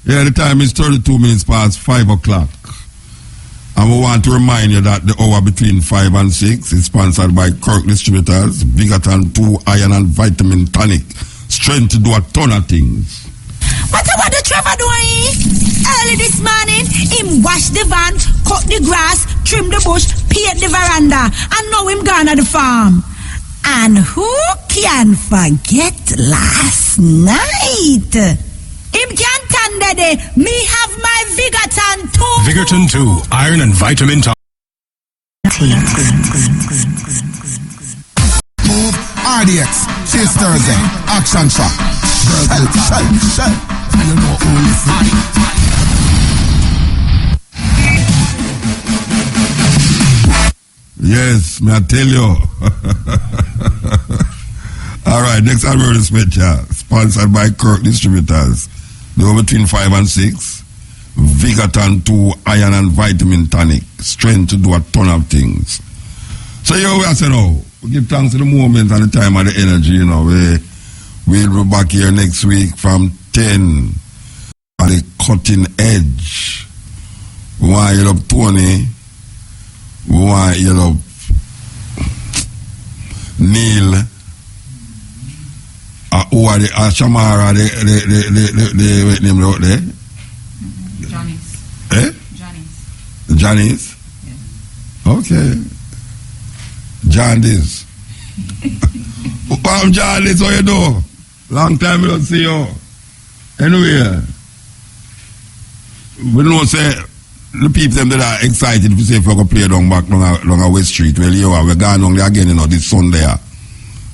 Yeah, the time is 32 minutes past 5 o'clock. And we want to remind you that the hour between 5 and 6 is sponsored by Kirk Distributors, Bigaton 2 Iron and Vitamin Tonic. Strength to do a ton of things. What about the Trevor doing? Early this morning, him wash the van, cut the grass, trim the bush, paint the veranda, and now him gone at the farm. And who can forget last night? Him can't stand that me have my Vigaton 2. Vigaton 2 Iron and Vitamin Tonic. Move RDX. She's Thursday. Action shot. Shut. You know only free. Yes, may I tell you. All right, next advertisement, yeah. Sponsored by Kirk Distributors. They were between 5 and 6. Vigaton 2 Iron and Vitamin Tonic. Strength to do a ton of things. So here we are saying now. We give thanks to the moment and the time and the energy, you know. We'll be back here next week from 10 at the cutting edge. We want you love Tony. We want you love Neil. Who are the Shamara, the name out there? Johnny's. Eh? Johnny's. Johnny's? Yeah. Okay. Johnny's. Johnny's, how you do? Long time we don't see you. Anyway, we know say the people them that are excited if you say if we're going to play down back along West Street. Well, you are, we're going on there again, you know, this Sunday.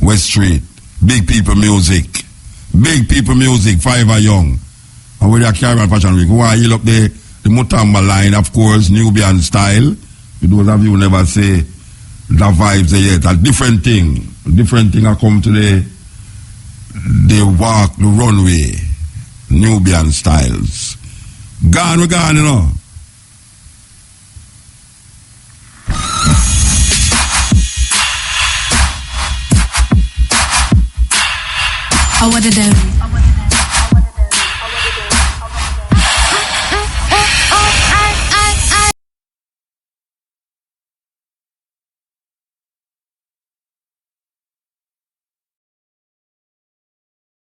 West Street. Big people music. Big people music, 5 are young. And with their Caribbean Fashion Week, we want to heal up the Mutamba line, of course, Nubian style. For those of you who never say the vibes there yet, a different thing. Different thing I come to the walk, the runway, Nubian styles. Gone, you know. what of them?